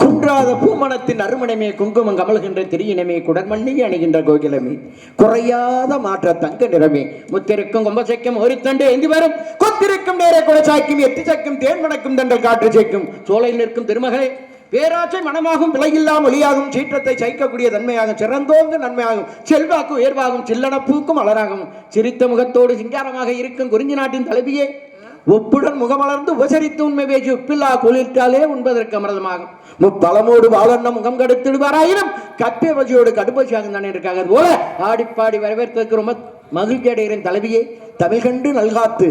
குன்றாத பூமணத்தின் அருமணமே, குங்குமம் கமல்கின்ற திரியினமே, குடர்மண்ணியை அணிகின்ற கோகிலமே, குறையாத மாற்ற தங்க நிறமே, முத்திருக்கும் கொம்பசைக்கும் ஒருத்தண்டு எங்கு வரும், கொத்திருக்கும் நேரே குடசாய்க்கும் எத்திசைக்கும் தேன் வணக்கும் தண்டல் காற்று சேர்க்கும் சோலையில் நிற்கும் திருமகளே, பேராற்றை மனமாகும் விலையில்லா மொழியாகும் சீற்றத்தை சைக்கக்கூடிய தன்மையாகும் சிறந்தோங்க நன்மையாகும் செல்வாக்கு உயர்வாகும் சில்லனப்பூக்கும் அலராகும் சிரித்த முகத்தோடு சிங்காரமாக இருக்கும் குறிஞ்சி நாட்டின் தலைவியே, ஒப்புடன் முகமலர்ந்து உபசரித்து உண்மை பேச்சு உப்பில்லா குளிர்த்தாலே உண்பதற்கு அமிர்தமாகும் முப்பழமோடு வாழன்ன முகம் கடுத்திடுவாராயினும் கப்பை பசியோடு கடுப்பசியாக தானே இருக்காங்க. அது போல ஆடிப்பாடி வரவேற்பதற்கு ரொம்ப மகிழ்ச்சி அடைகிறேன் தலைவியே. தமிழ் கண்டு நல்காத்து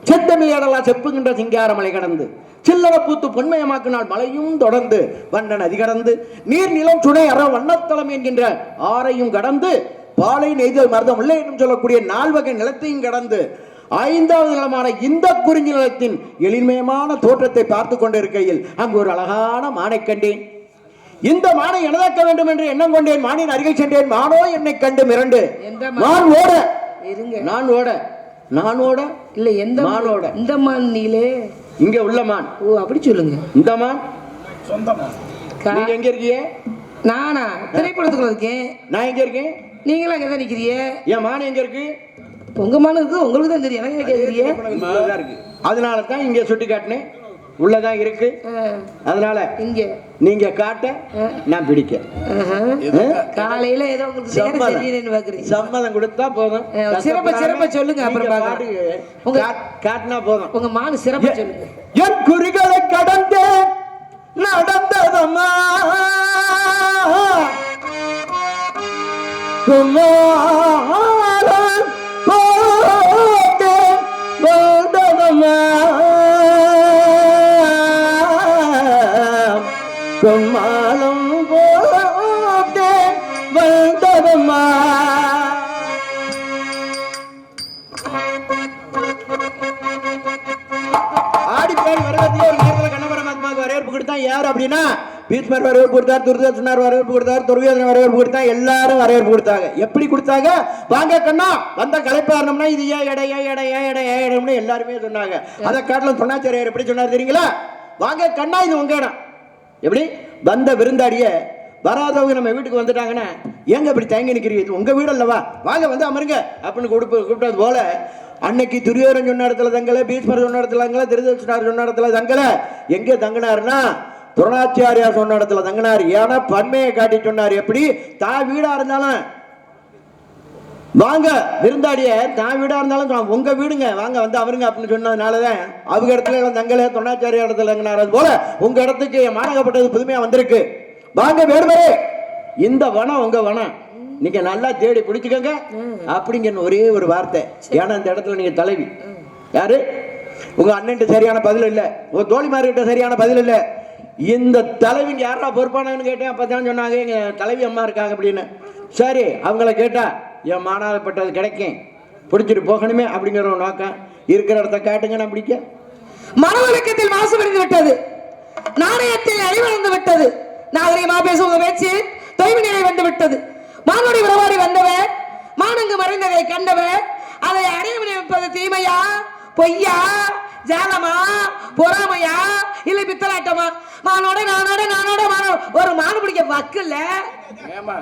செத்தமிழடலா செப்புகின்ற சிங்காரமலை கடந்து சில்லற பூத்து பொன்மயமாக்கினால் மலையும் தொடர்ந்து வண்டன் நதி கடந்து நீர் நிலம் சுனை அற வண்ணத்தலம் என்கின்ற ஆறையும் கடந்து பாலை நெய்தல் மருதம் இல்லை என்று சொல்லக்கூடிய 4 வகை நிலத்தையும் கடந்து 5வது நிலமான இந்த குறிஞ்சி நிலத்தின் எளிமையான தோற்றத்தை பார்த்து கொண்டிருக்கையில் அங்கு ஒரு அழகான மானை கண்டேன். இந்த மானை எனதாக்க வேண்டும் என்று எண்ணம் கொண்டேன். மானின் அருகில் சென்றேன். மானோ என்னை கண்டு மிரண்டு நான் ஓட நான் ஓட நான் ஓட இல்ல எந்த மானோட இந்த மான் நீலே இங்க உள்ள மான். ஓ அப்படி சொல்லுங்க. இந்த மான் சொந்தமா? நீங்க எங்க இருக்கீங்க? நானா திரைப்படத்துக்குள்ள இருக்கேன். நான் எங்க இருக்கேன்? நீங்களும் அங்கதான் நிக்கிறீங்க. என் மான் எங்க இருக்கு? உங்க மான் இருக்கு, உங்களுக்கு தான் தெரியும். எனக்கு கேக்குறீங்க. அதனால தான் இங்க சுட்டி காட்டினேன். உள்ளதான் இருக்கு. அதனால இங்க நீங்க காட்ட நான் பிடிக்க. காலையில ஏதோ உங்களுக்கு சம்மதம் கொடுத்தா போதும். சிறப்பா சொல்லுங்க. அப்புறம் உங்க காட்டினா போதும். உங்க மான் சிறப்பா சொல்லுங்க. என் குறிகளை கடந்த நடந்ததம்மா கும்மாளம் போட்டே வந்ததம்மா. ஆடிப்பாடி வருவதிலே ஒரு நேரத்தில் கண்ணபரமாத்மாவுக்கு வரவேற்பு கொடுத்தா யார் அப்படின்னா பீஷ்மர் வரவேற்பு கொடுத்தார், துர்தர்ஷனர் வரவேற்பு கொடுத்தார், துர்யோதனர் வரவேற்பு கொடுத்தா எல்லாரும் வரவேற்பு கொடுத்தாங்க. எப்படி கொடுத்தாங்க? வாங்க கண்ணா வந்த கலைப்பாரணம்னா இது ஏன் எடை ஏன் எடை ஏன் எடை ஏன் இடம்னு எல்லாருமே சொன்னாங்க. அதை காட்டிலும் தொண்ணாச்சாரியார் எப்படி சொன்னார் தெரியுங்களா? வாங்க கண்ணா இது உங்க இடம். எப்படி வந்த விருந்தாடிய வராதவங்க நம்ம வீட்டுக்கு வந்துட்டாங்கன்னா ஏங்க இப்படி தயங்கி நிற்கிறீங்க, உங்க வீடு அல்லவா, வாங்க வந்து அமருங்க அப்படின்னு கூப்பிட்டது போல அன்னைக்கு துரியோதனன் சொன்ன இடத்துல தங்கல, பீஷ்மர் சொன்ன இடத்துல தங்கல, திருதர்ஷனர் சொன்ன இடத்துல தங்கல. எங்க தங்கினார்னா துரோணாச்சாரியார் சொன்ன இடத்துல தங்கினார். ஏன்னா பன்மையை காட்டி சொன்னார். எப்படி தான் வீடா இருந்தாலும் வாங்க விருந்தாடிய, தான் வீடா இருந்தாலும் உங்க வீடுங்க வாங்க வந்து அவருங்க அப்படின்னு சொன்னதுனாலதான் அவங்க இடத்துல தங்கல, துரோணாச்சாரியார் இடத்துல தங்கினார். அது போல உங்க இடத்துக்கு மாணகப்பட்டது புதுமையா வந்திருக்கு. வாங்க வேடுவரே, இந்த வனம் உங்க வனம், நீங்க நல்லா தேடி பிடிச்சுக்கங்க அப்படிங்கிற ஒரே ஒரு வார்த்தை. ஏன்னா இந்த இடத்துல நீங்க தலைவி. யாரு? உங்க அண்ணன் சரியான பதில் இல்ல, உங்க தோழிமார்கிட்ட சரியான பதில் இல்ல. இந்த தலைவிங்க யாரா பொறுப்பானு கேட்டேன். அப்பதான் சொன்னாங்க எங்க தலைவி அம்மா இருக்காங்க அப்படின்னு. சரி அவங்கள கேட்டா என் மாணவப்பட்டது கிடைக்கும், பிடிச்சிட்டு போகணுமே அப்படிங்கிற ஒரு நோக்கம். இருக்கிற இடத்த காட்டுங்க நான் பிடிக்க. மனவழக்கத்தில் மாசுபடிந்து விட்டது, நாணயத்தில் அழிவடைந்து விட்டது, நாகரிகமா பேசுவது பேச்சு தொய்வு நிலை வந்து விட்டது. மானுடி உறவாடி வந்தவர் மானங்கு மறைந்ததை கண்டவர் அதை அடைய நினைப்பது தீமையா பொய்யா ஜாலமா பொறாமையா இல்ல பித்தலாட்டமா? மானோட நானோட நானோட மானோ ஒரு மானு பிடிக்க வக்கு இல்ல.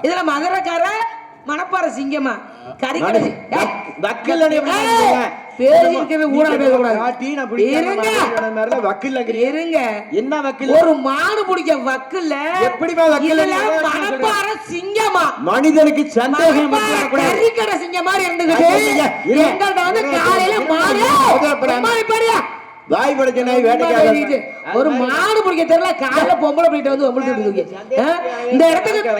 இதுல மதுரக்கார மணப்பாறை சிங்கமா கறிக்கடை ஒரு மாடு பிடிக்க வக்குல மணப்பாறை சிங்கமா மனிதனுக்கு சந்தேகம் கறிக்கடை சிங்க மாதிரி இருந்துகிட்டு வந்து காலையில மாடு வாய் படைச்ச நாய் வேட்டைக்காரன் ஒரு மாடு பிடிக்க தெரியல காலையில பொம்பளை பிடிக்க வந்து இந்த இடத்துக்கு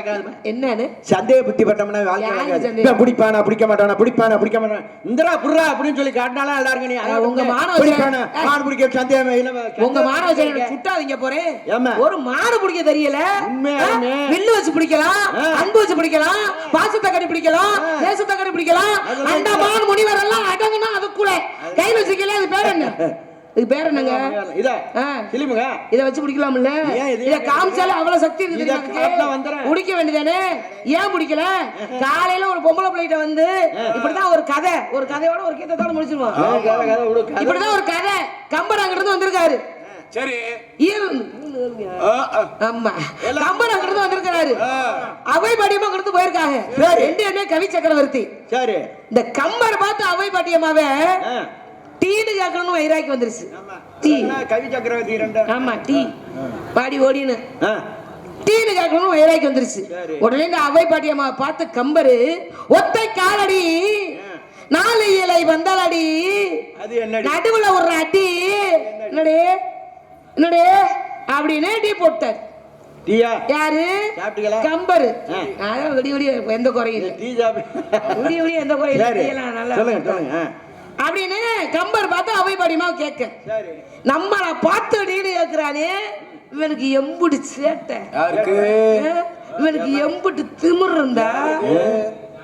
என்னன்னு சந்தேக புத்தி பட்டோம்னா வாழ்க்கை பிடிப்பானா பிடிக்க மாட்டானா பிடிப்பானா பிடிக்க மாட்டானா இந்திரா புர்ரா அப்படின்னு சொல்லி காட்டினாலும் நல்லா இருக்கு. நீ உங்க மாணவ மாடு பிடிக்க சந்தேகம் உங்க மாணவ சுட்டாதீங்க போறேன். ஒரு மாடு பிடிக்க தெரியல, வில்லு வச்சு பிடிக்கலாம், அன்பு வச்சு பிடிக்கலாம், பாசத்தை கட்டி பிடிக்கலாம், தேசத்தை கட்டி பிடிக்கலாம். அந்த மான் முனிவர் எல்லாம் அடங்குனா அதுக்குள்ள கையில் வச்சுக்கல. அது பேர் என்ன? இது பேர் என்னங்க? இத வச்சு பிடிக்கலாம்ல? இத காமிச்சாலே அவ்வளவு சக்தி இருக்கு. பிடிக்க வேண்டியதானே? ஏன் பிடிக்கல? காலையில ஒரு பொம்பளை பிள்ளைகிட்ட வந்து இப்படிதான் ஒரு கதையோட ஒரு கீதத்தோட முடிச்சிருவோம். இப்படிதான் ஒரு கதை. கம்பர் அங்கிருந்து வந்திருக்காரு. சரி, ஆமா கம்பர் அங்கிருந்து வந்திருக்காரு. அவை பாட்டியமா அங்கிருந்து போயிருக்காங்க. என்ன கவி சக்கரவர்த்தி. சரி, இந்த கம்பர் பார்த்து அவை பாட்டியமாவே டீனு கேட்கணும்னு வைராக்கி வந்துருச்சு. டீ கவி சக்கரவர்த்தி ஆமா டீ பாடி ஓடினு டீனு கேட்கணும்னு வைராக்கி வந்துருச்சு. உடனே இந்த அவை பாட்டியம்மா பார்த்து கம்பரு ஒத்தை காலடி நாலு இலை வந்தாலடி நடுவுல ஒரு அடி என்னடே என்னடே அப்படின்னு டீ போட்டார். யாரு? கம்பரு. விடிய விடிய எந்த குறையும் விடிய விடிய எந்த குறையும் நல்லா அப்படின்னு கம்பர் பார்த்து அவை பாடியமா கேட்க, நம்மள பார்த்து அடின்னு கேட்கிறானே இவனுக்கு எம்புட்டு சேட்டை, இவனுக்கு எம்புட்டு திமிர் இருந்தா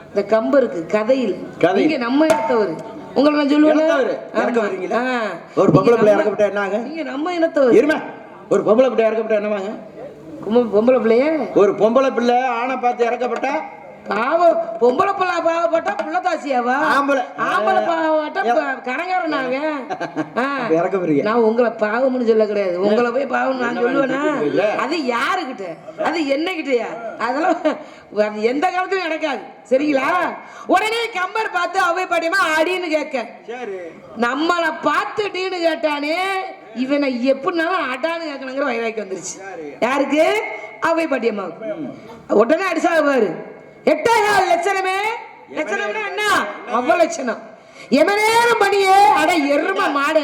இந்த கம்பருக்கு கதையில் நீங்க நம்ம இனத்தவர். உங்களை நான் சொல்லுவேன், ஒரு பொம்பளை பிள்ளை இறக்கப்பட்ட என்னாங்க? நீங்க நம்ம இனத்தவர். ஒரு பொம்பளை பிள்ளை இறக்கப்பட்ட என்னவாங்க? பொம்பளை பிள்ளைய ஒரு பொம்பளை பிள்ளை ஆணை பார்த்து இறக்கப்பட்ட பொம்பளை பிள்ளை பாவப்பட்டா புள்ளதாசியாவா? ஆம்பளை பாவப்பட்டா கடங்காரனாங்க. நான் உங்களை பாவம்னு சொல்ல கிடையாது. உங்களை போய் பாவம் நான் சொல்லுவேனா? அது யாருக்கிட்ட? அது என்ன கிட்டயா? அதெல்லாம் எந்த காலத்திலும் நடக்காது. சரிங்களா? உடனே கம்பர் பார்த்து அவை பாட்டியமா அடின்னு கேட்க, நம்மளை பார்த்து டீன்னு கேட்டானே இவனை எப்படினாலும் அடான்னு கேட்கணுங்கிற வைராக்கி வந்துருச்சு. யாருக்கு? அவை பாட்டியம்மாவுக்கு. உடனே அடிச்சாக பாரு, 8.5 லட்சணமே. லட்சணம்னா என்ன? அவலட்சணம். எமனேரம் பண்ணியே அட எரும மாடு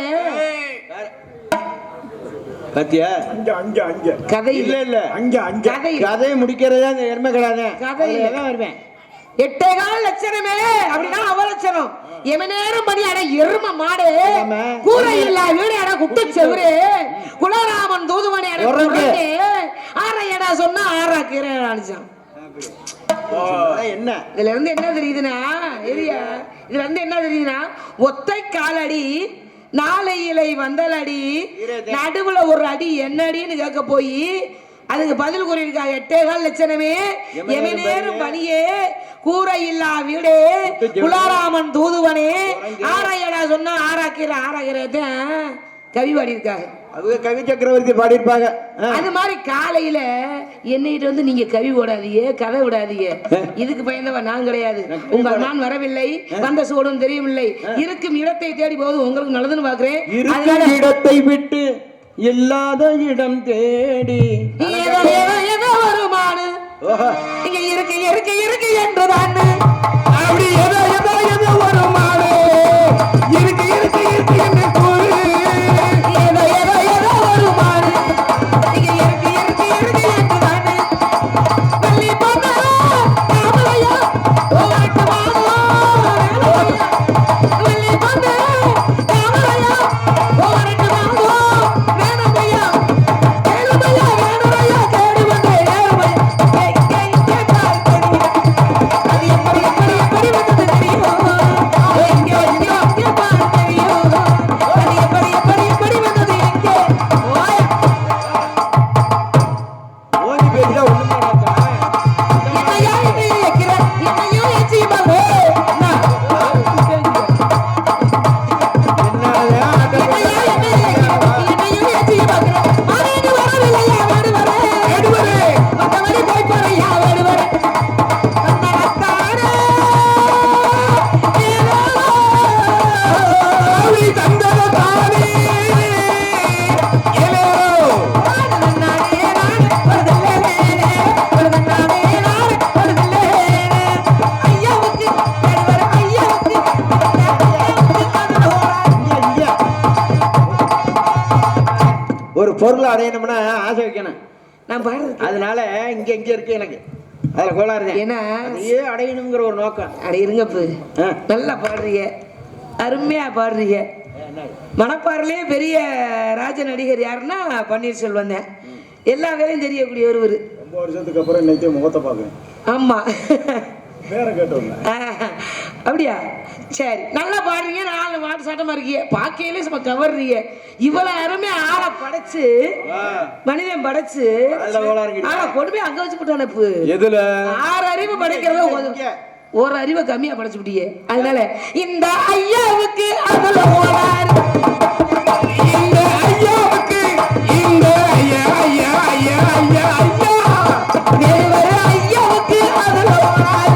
பத்தியா? கதை இல்ல கதை முடிக்கிறதா இந்த எருமை கடாத கதை இல்லதான் வருவேன். 8.5 லட்சணமே அப்படின்னா அவலட்சணம். எமனேரம் பண்ணி அட எரும மாடு கூரை இல்ல வீடு அட குட்டு செவரு குலராமன் தூதுமணி அட ஆரையடா சொன்னா ஆறா கீரை அடிச்சான். என்ன இதுல இருந்து என்ன தெரியுதுன்னா இதுல இருந்து என்ன தெரியுதுன்னா ஒத்தை காலடி நாளை இலை வந்தலடி நடுவுல ஒரு அடி என்னடின்னு கேட்க போய் அதுக்கு பதில் கூறியிருக்காங்க. 8.5 லட்சணமே எமனேரும் பணியே கூரை இல்லா வீடே குலாராமன் தூதுவனே ஆராயடா சொன்னா ஆராக்கிறதான் கவி பாடி இருக்காங்க. அவங்க கவி சக்கரவர்த்தி பாடி இருப்பாங்க. அது மாதிரி காலையில என்னைட்டு வந்து நீங்க கவி ஓடாதீங்க, கதை விடாதீங்க. இதுக்கு பயந்தவ நான் கிடையாது. உங்கள் நான் வரவில்லை, வந்த சோடும் தெரியவில்லை. இருக்கும் இடத்தை தேடி போது உங்களுக்கு நல்லதுன்னு பாக்குறேன். இடத்தை விட்டு இல்லாத இடம் தேடி ஏதோ வருமானு இங்க இருக்கு இருக்கு இருக்கு என்றுதான் அப்படி ஏதோ ஏதோ ஏதோ வருமானு இருக்கு இருக்கு இருக்கு என்று அது எப்படி எப்படி எப்படி வந்தது தெரியுமோ? ஆவி தந்தத தானே ஏலேலோ ஒரு பொருள் அடையணும்னா ஆசை வைக்கணும். நான் பாடுறது அதனால இங்க இங்க இருக்கு எனக்கு அதுல கோளாறு ஏன்னா அதையே அடையணுங்கிற ஒரு நோக்கம். அட இருங்கப்பு, ஆ. நல்லா பாடுறீங்க, அருமையா பாடுறீங்க. மணப்பாறையிலே பெரிய ராஜ நடிகர் யாருன்னா பன்னீர்செல்வம் தான். எல்லா வேலையும் தெரியக்கூடிய ஒருவர். ரொம்ப வருஷத்துக்கு அப்புறம் இன்னைக்கு முகத்தை பார்க்குறேன். ஆமா வேற கேட்டோம். அப்படியா? சரி, நல்லா பாடுறீங்க, நாலு மாட்டு சட்டமா இருக்கீங்க, பாக்கையிலே சும்மா கவர்றீங்க. இவ்வளவு அருமையா ஆளை படைச்சு, மனிதன் படைச்சு ஆளை கொண்டு போய் அங்க வச்சு போட்டானப்பு. எதுல 6 அறிவு படைக்கிறத ஒரு அறிவை கம்மியா படைச்சு விட்டீங்க. அதனால இந்த ஐயாவுக்கு அதுல ஓடாரு, இந்த ஐயாவுக்கு இந்த ஐயா ஐயா ஐயா ஐயா ஐயா தேவர ஐயாவுக்கு அதுல ஓடாரு.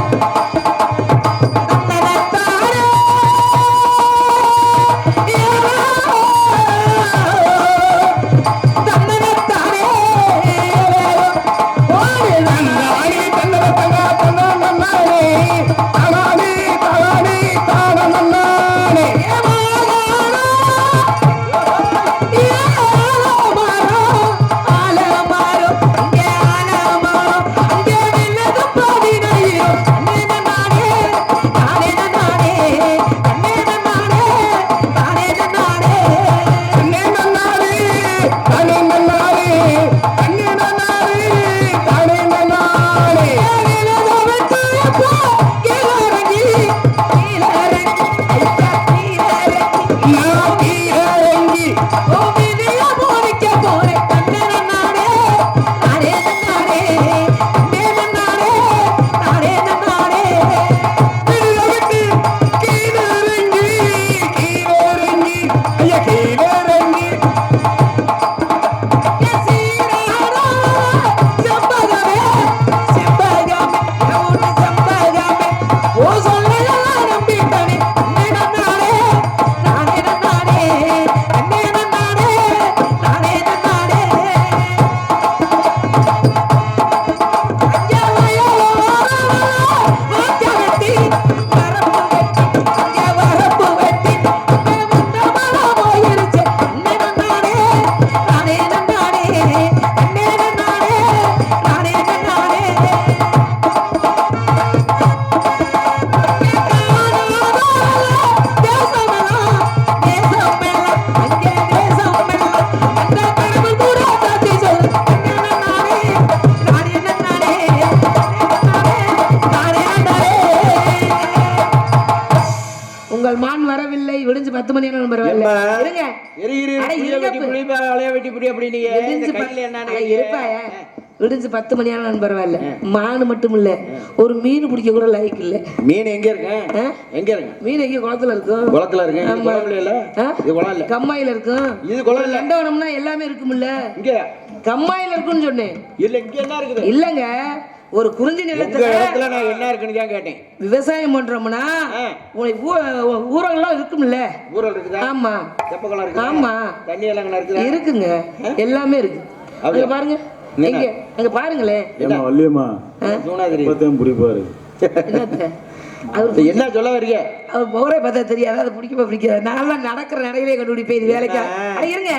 உங்கள் மான் வரவில்லை, விடிஞ்சு 10 மணி நேரம் பரவாயில்ல. இருங்க. அட இருங்கப்பு. இருப்பாயா? விடிஞ்சு 10 மணி நேரம் பரவாயில்ல. மான் மட்டும் இல்ல, ஒரு மீன் பிடிக்க கூட லைக் இல்ல. மீன் எங்க இருக்கு? எங்க இருக்கு மீன்? எங்க குளத்துல இருக்கும். குளத்துல இருக்கு. இது குளம் இல்ல. இது குளம் இல்ல. கம்மாயில இருக்கும். இது குளம் இல்ல. லண்டவனம்னா எல்லாமே இருக்கும்ல. இங்க கம்மாயில இருக்குன்னு சொன்னேன். இல்ல, இங்க என்ன இருக்குது? இல்லங்க, ஒரு குறிஞ்சி நிலத்துல நான் என்ன இருக்குன்னு தான் கேட்டேன். விவசாயம் பண்றோம்னா ஊரெல்லாம் இருக்கும்ல. ஊரல் இருக்குதா? ஆமா. தெப்பக்குளம் இருக்கு. ஆமா. தண்ணி எல்லாம் இருக்குதா? இருக்குங்க, எல்லாமே இருக்கு. அங்க பாருங்க, எங்க அங்க பாருங்களேன். என்ன வள்ளியம்மா சூனாதிரி இப்பதான் புடிப்பாரு. என்னத்த அது என்ன சொல்ல வரீங்க? அவர் போரே பார்த்தா தெரியாது, அது பிடிக்குமா பிடிக்காது. நான் நடக்கிற நடையிலே கண்டுபிடிப்பேன் இது வேலைக்கா. இருங்க,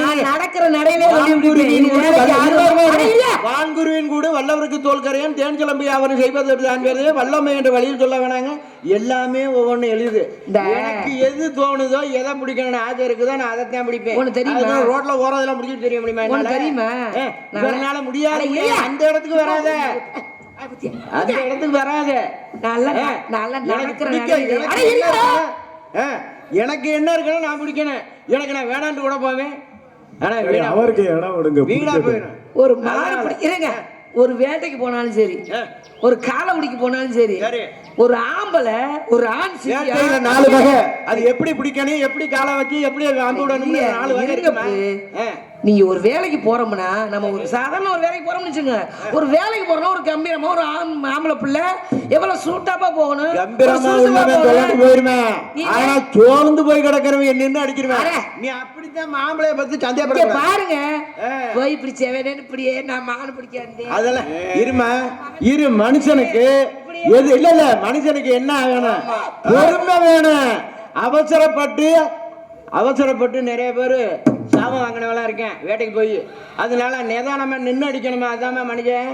நான் நடக்கிற நடையிலே வான்குருவின் கூட வல்லவருக்கு தோல்கரையான் தேன் கிளம்பி அவன் செய்வது வல்லமை என்ற வழியில் சொல்ல வேணாங்க. எல்லாமே ஒவ்வொன்னு எழுது. எனக்கு எது தோணுதோ எதை பிடிக்கணும்னு ஆசை இருக்குதோ நான் அதைத்தான் பிடிப்பேன். உனக்கு தெரியுமா? ரோட்ல ஓரதெல்லாம் பிடிச்சிட்டு தெரிய முடியுமா? உனக்கு தெரியுமா? என்னால முடியாது. அந்த இடத்துக்கு வராத, அந்த இடத்துக்கு வராத. எனக்கு என்ன இருக்குன்னு நான் பிடிக்கணும். எனக்கு நான் வேணாண்டு கூட போவேன். ஆனா அவருக்கு இடம் விடுங்க. வீணா போயிடும். ஒரு மாடு பிடிக்கிறேங்க, ஒரு வேட்டைக்கு போனாலும் சரி, ஒரு காலவடிக்கு போனாலும் சரி, ஒரு ஆம்பளை ஒரு ஆண் வேட்டையில 4 வகை. அது எப்படி பிடிக்கணும், எப்படி காலை வச்சு எப்படி அம்பு விடணும், 4 வகை இருக்கு. நீங்க ஒரு வேலைக்கு போறோம்னா நம்ம ஒரு சாதாரண ஒரு வேலைக்கு போறோம்னு வச்சுங்க, ஒரு வேலைக்கு போறோம்னா ஒரு கம்பீரமா ஒரு ஆம்பளை பிள்ளை எவ்வளவு சூட்டாப்பா போகணும், கம்பீரமா உள்ளவன் தொலைந்து போயிருவேன். ஆனா சோர்ந்து போய் கிடக்கிறவன் நின்று அடிக்கிறவன். நீ அப்படித்தான் மாம்பளைய பத்தி சந்தேகப்பட பாருங்க. போய் இப்படி செவனேன்னு இப்படியே நான் மானு பிடிக்காது. அதெல்லாம் இருமா இரு. மனுஷனுக்கு எது இல்ல இல்ல மனுஷனுக்கு என்ன ஆகணும்? பொறுமை வேணும். அவசரப்பட்டு நிறைய பேரு சாபம் வாங்கினவளா இருக்கேன் வேட்டைக்கு போய். அதனால நிதானமா நின்று அடிக்கணுமா? அதாம மனுஷன்.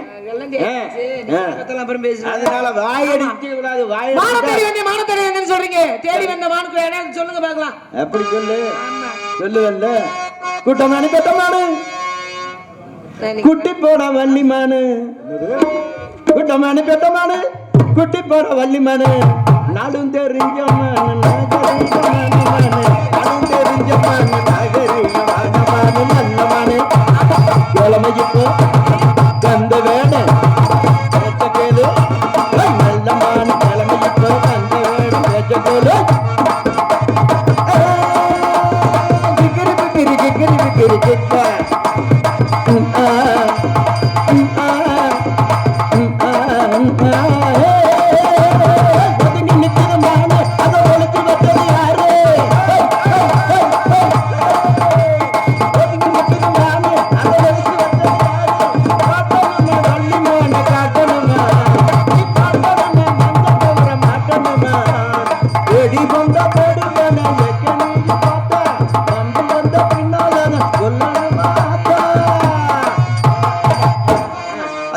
அதனால வாயடிக்க கூடாது. வாயடின்னு சொல்றீங்க. தேடி வந்த மானுக்கு சொல்லுங்க பாக்கலாம். எப்படி சொல்லுவல்ல. கூட்டமானு கட்டமானு குட்டி போட வள்ளிமானு, கூட்டமானு கட்டமானு குட்டி போட வள்ளிமானு, நாடும் தெரிஞ்சமானு நாடும் தெரிஞ்சமானு நாகரிகமானமானு நல்லமானு கிழமையிப்போ கந்த வேட கேளு நல்லமானு கிழமையிப்போ கந்த வேட பேச்ச கேளு.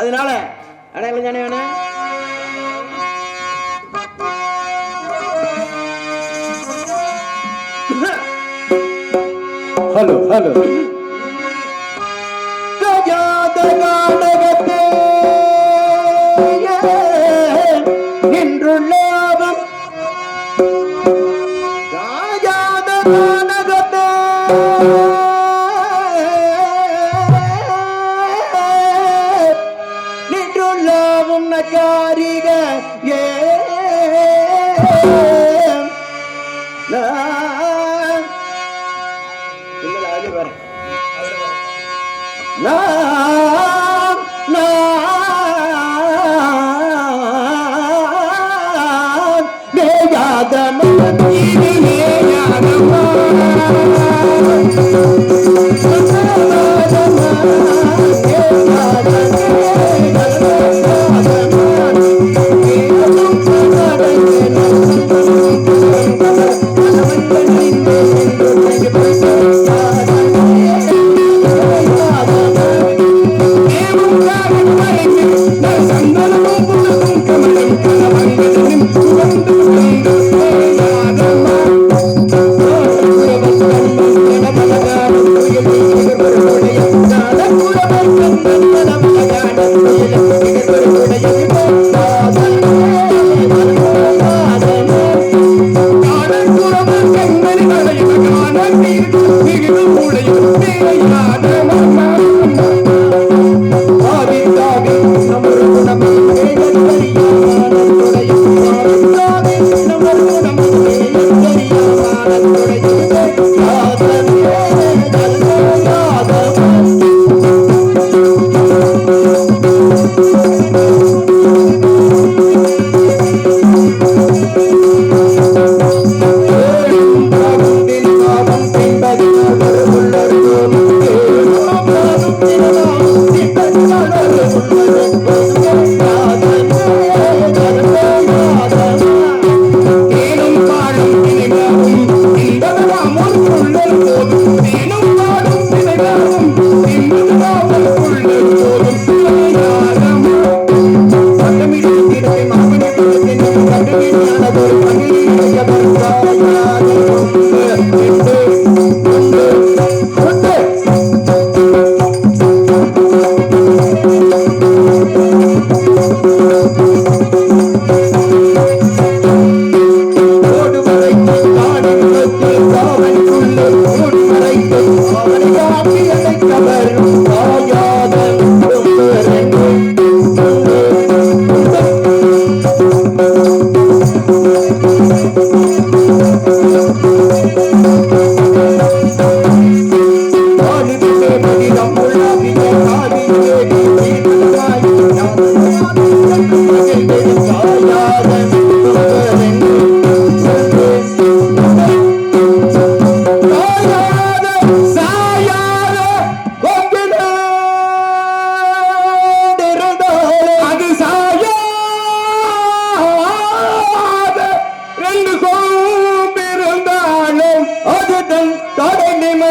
அதனால அடையாளம் தானே வேணும். ஹலோ ஹலோ கஜாத நாடகத்தே நின்றுள்ளாவம் ராஜாத நாடகத்தே நின்றுள்ளாவும் நகாரிக ஏ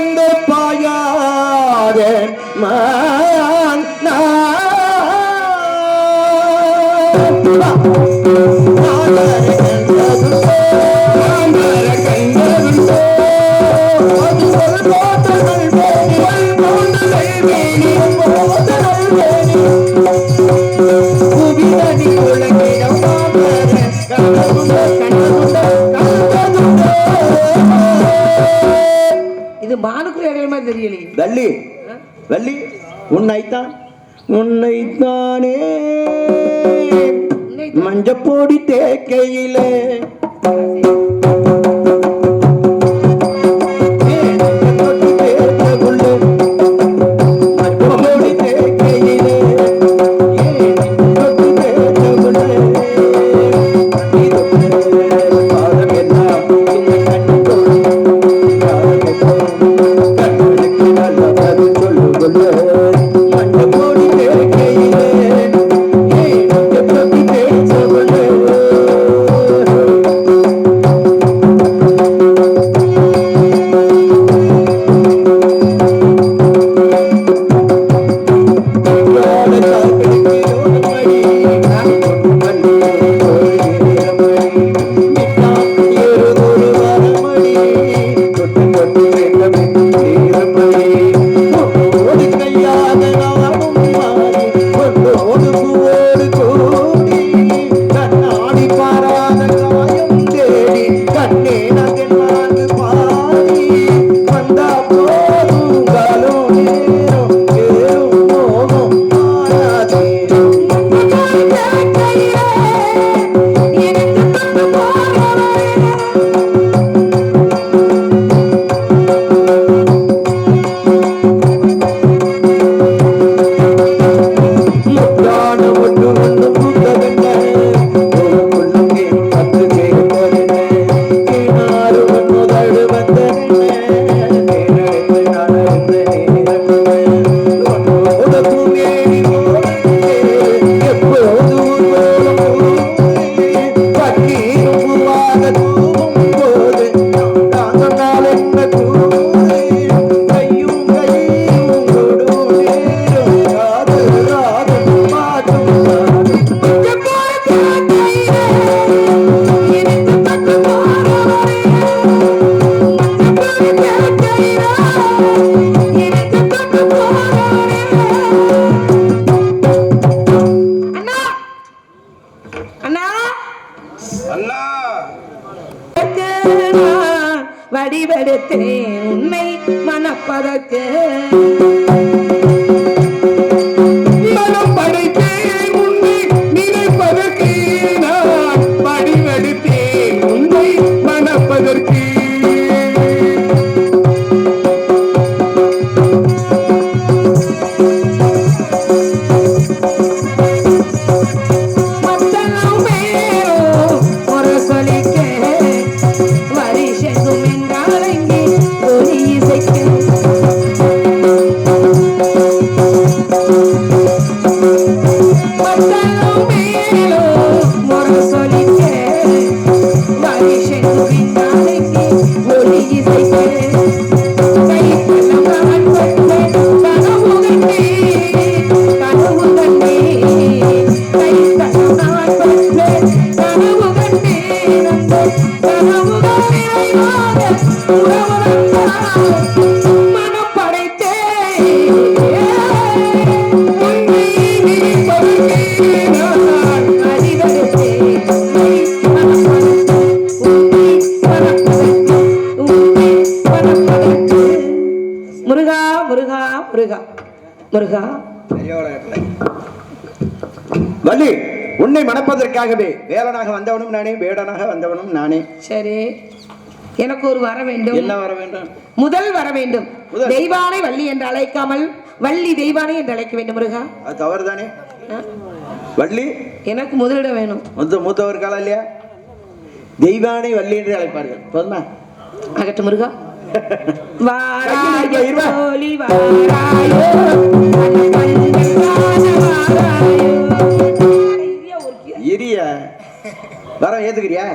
வந்து பாயாத மான் இது மானுக்குரிய அடையாள மாதிரி தெரியலையே. வள்ளி வள்ளி உன்னைத்தானே மஞ்சப்பொடி தேக்கையிலே வடிவெடுத்தேன் உன்னை மணப்பதற்கு மனம் படைத்தேன் உன்னை நினைப்பதற்கு நான் வடிவெடுத்தேன் உன்னை மணப்பதற்கு முருகா முருகா முருகா முருகா வள்ளி உன்னை மணப்பதற்காகவே வேலனாக வந்தவனும் நானே வேடனாக வந்தவனும் நானே. சரி, எனக்கு ஒரு வர வேண்டும். என்ன வர வேண்டும்? முதல் வர வேண்டும். தெய்வானை வள்ளி என்று அழைக்காமல் வள்ளி தெய்வானை என்று அழைக்க வேண்டும். முருகா, அது தவறு தானே? வள்ளி எனக்கு முதலிடம் வேணும். மூத்தவர் காலம் இல்லையா? தெய்வானை வள்ளி என்று அழைப்பார்கள். போதுமா? அகட்டு முருகா. இரிய வர ஏத்துக்கிறியா?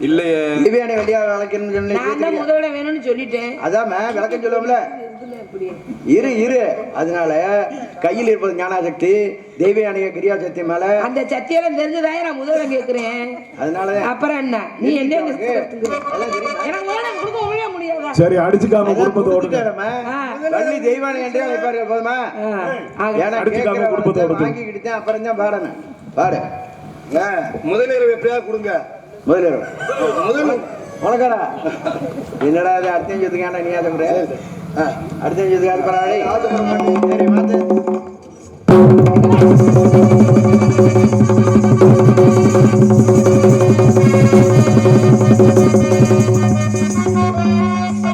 இல்லையே. திவ்யானை வெள்ளியா விளக்கணும்னு சொல்லி நான் தான் முதல்ல வேணும்னு சொல்லிட்டேன். அதாம விளக்கம் சொல்லுவோம்ல. இரு இரு அதனால கையில் இருப்பது ஞானாசக்தி தெய்வயானிக கிரியா சக்தி மேல அந்த சத்தியெல்லாம் தெரிஞ்சதாயே நான் முதல்ல கேட்கிறேன். அதனால அப்புறம் என்ன நீ என்ன அதெல்லாம் தெரியுமா? எனக்கு முதல்ல கொடுக்க முடியாதா? சரி அடிச்சுக்காம குடும்பத்தை ஓடுங்க. வள்ளி தெய்வானை என்றே வைப்பாரு போதுமா? ஏன்னா அடிச்சுக்காம குடும்பத்தை ஓடுங்க. வாங்கிக்கிட்டு தான் அப்புறம் தான் பாடணும். பாடு முதலிரவு எப்படியாவது கொடுங்க. முதலிரவு உனக்கடா என்னடா அது அடுத்த சொத்துக்கான நீ அதை அடுத்த சொத்துக்காது பரவாயில்லை. சரி மாத்து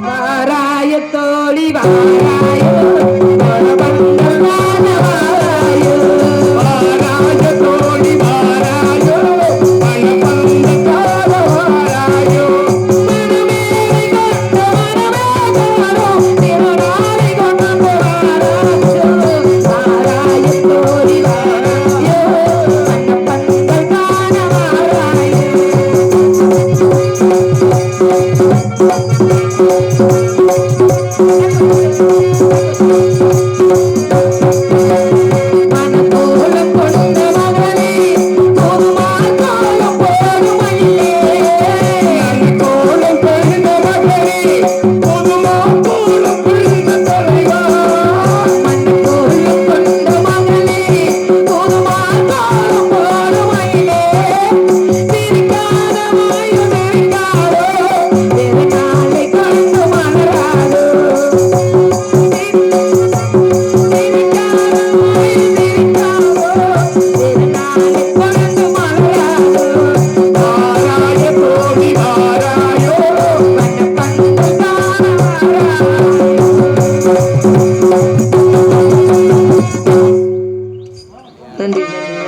வாராய தோழி வாராயோ நன்றி நன்றி.